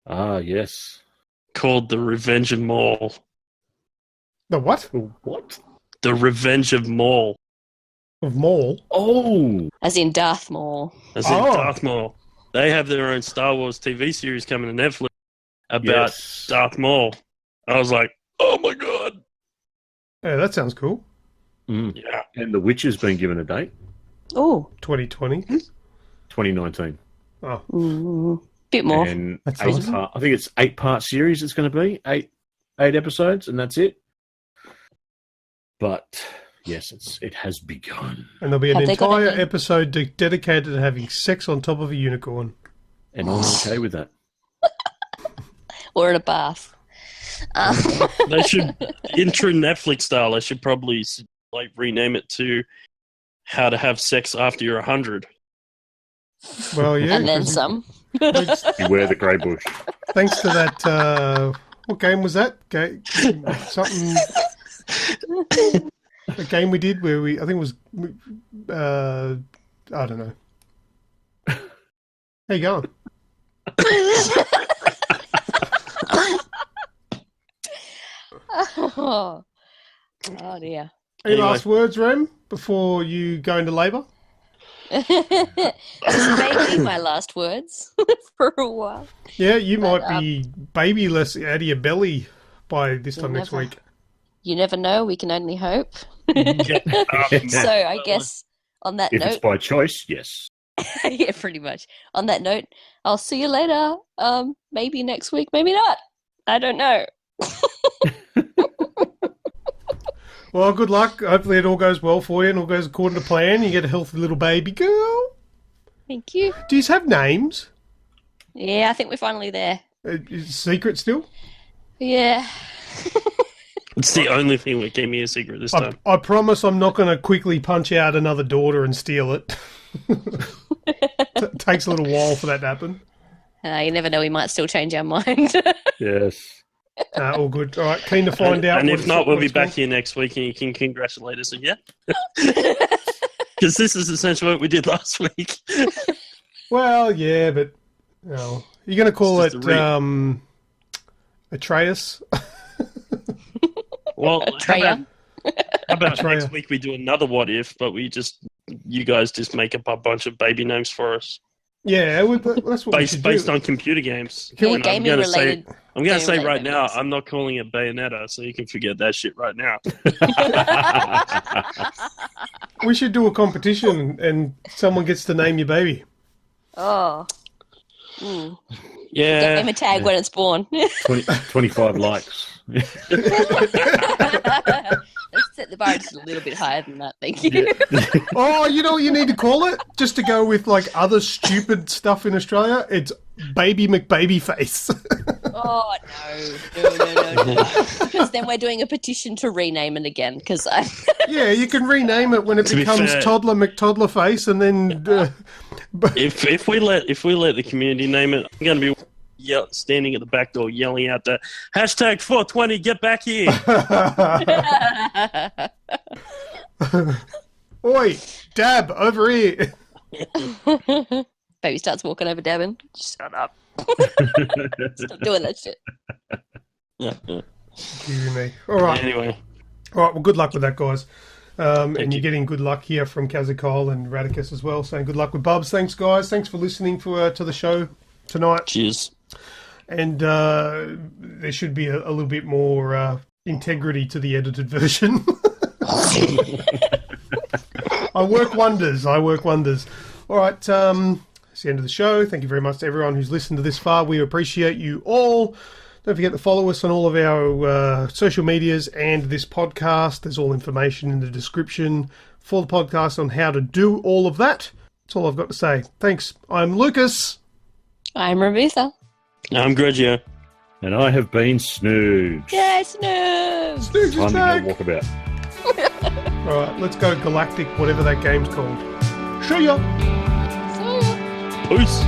Ah, yes. called The Revenge of Maul. The what? What? The Revenge of Maul. Of Maul? Oh. as in Darth Maul. As in Oh. Darth Maul. They have their own Star Wars TV series coming to Netflix about Yes. Darth Maul. I was like, oh my god. Yeah, that sounds cool. Mm. Yeah. And The Witcher's been given a date, Oh, 2020. 2019. Oh, bit more. And That's eight awesome. part, I think it's 8-part series it's going to be. Eight episodes, and that's it. But yes, it has begun. and there'll be an Have they got entire any- episode dedicated to having sex on top of a unicorn. And I'm okay with that. Or in a bath. They should, in true Netflix style, they should probably rename it to How to Have Sex After You're 100. Well, yeah. And then 'cause some. thanks, Beware the grey bush. thanks to that, what game was that? Something. A game we did where I think it was, I don't know. How you going? Oh dear. Any last words, Rem, before you go into labour? This may be my last words for a while. Yeah, you might be babyless out of your belly by this time next week. You never know. We can only hope. So I guess on that If note, it's by choice, yes. yeah, pretty much. On that note, I'll see you later. Maybe next week, maybe not. I don't know. Well, good luck. Hopefully it all goes well for you and all goes according to plan. You get a healthy little baby girl. Thank you. Do you have names? Yeah, I think we're finally there. Is it secret still? Yeah. It's the only thing that gave me a secret this time. I promise I'm not going to quickly punch out another daughter and steal it. It takes a little while for that to happen. You never know. We might still change our mind. Yes. All good. All right, keen to find out. And what if not, we'll be it's back called. here next week and you can congratulate us again. Because this is essentially what we did last week. Well, yeah, but no. You're going to call it Atreus? Well, Atreya. how about Atreya. next week we do another what if, but you guys just make up a bunch of baby names for us. Yeah, that's what we should Based do. on computer games. Yeah, And gaming related. I'm going to say gaming right related now, names. I'm not calling it Bayonetta, so you can forget that shit right now. We should do a competition and someone gets to name your baby. Oh. Mm. Yeah. Gamer tag when it's born. 25 likes. Let's set the bar just a little bit higher than that, thank you. Yeah. Oh, you know what you need to call it? Just to go with like other stupid stuff in Australia? It's Baby McBabyface. Oh, no. Because then we're doing a petition to rename it again, because I... Yeah, you can rename it when it To be becomes fair- Toddler McToddlerface and then... If we let the community name it, I'm going to be standing at the back door yelling out the hashtag 420, get back here. Oi, Dab, over here. Baby starts walking over Devon. Shut up. Stop doing that shit. Yeah. Excuse me. All right. Anyway, Well, good luck with that, guys. And you. you're getting good luck here from Kazakol and Radicus as well, saying good luck with Bubs. Thanks, guys. Thanks for listening to the show tonight. cheers. And there should be a little bit more integrity to the edited version. I work wonders. All right, it's the end of the show. Thank you very much to everyone who's listened to this far. We appreciate you all. Don't forget to follow us on all of our social medias and this podcast. There's all information in the description for the podcast on how to do all of that. That's all I've got to say. Thanks. I'm Lucas. I'm Remutha. I'm Grejio. And I have been Snoogs. Yes, no. Snoogs is Time to back. go walkabout. All right, let's go Galactic, whatever that game's called. See ya. Peace.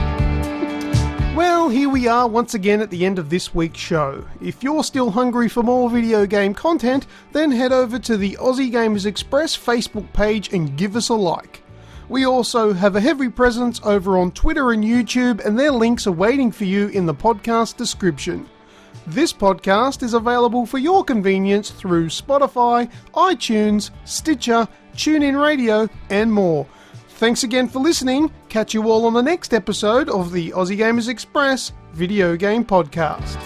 Well, here we are once again at the end of this week's show. If you're still hungry for more video game content, then head over to the Aussie Gamers Express Facebook page and give us a like. We also have a heavy presence over on Twitter and YouTube, and their links are waiting for you in the podcast description. This podcast is available for your convenience through Spotify, iTunes, Stitcher, TuneIn Radio, and more. Thanks again for listening. Catch you all on the next episode of the Aussie Gamers Express Video Game Podcast.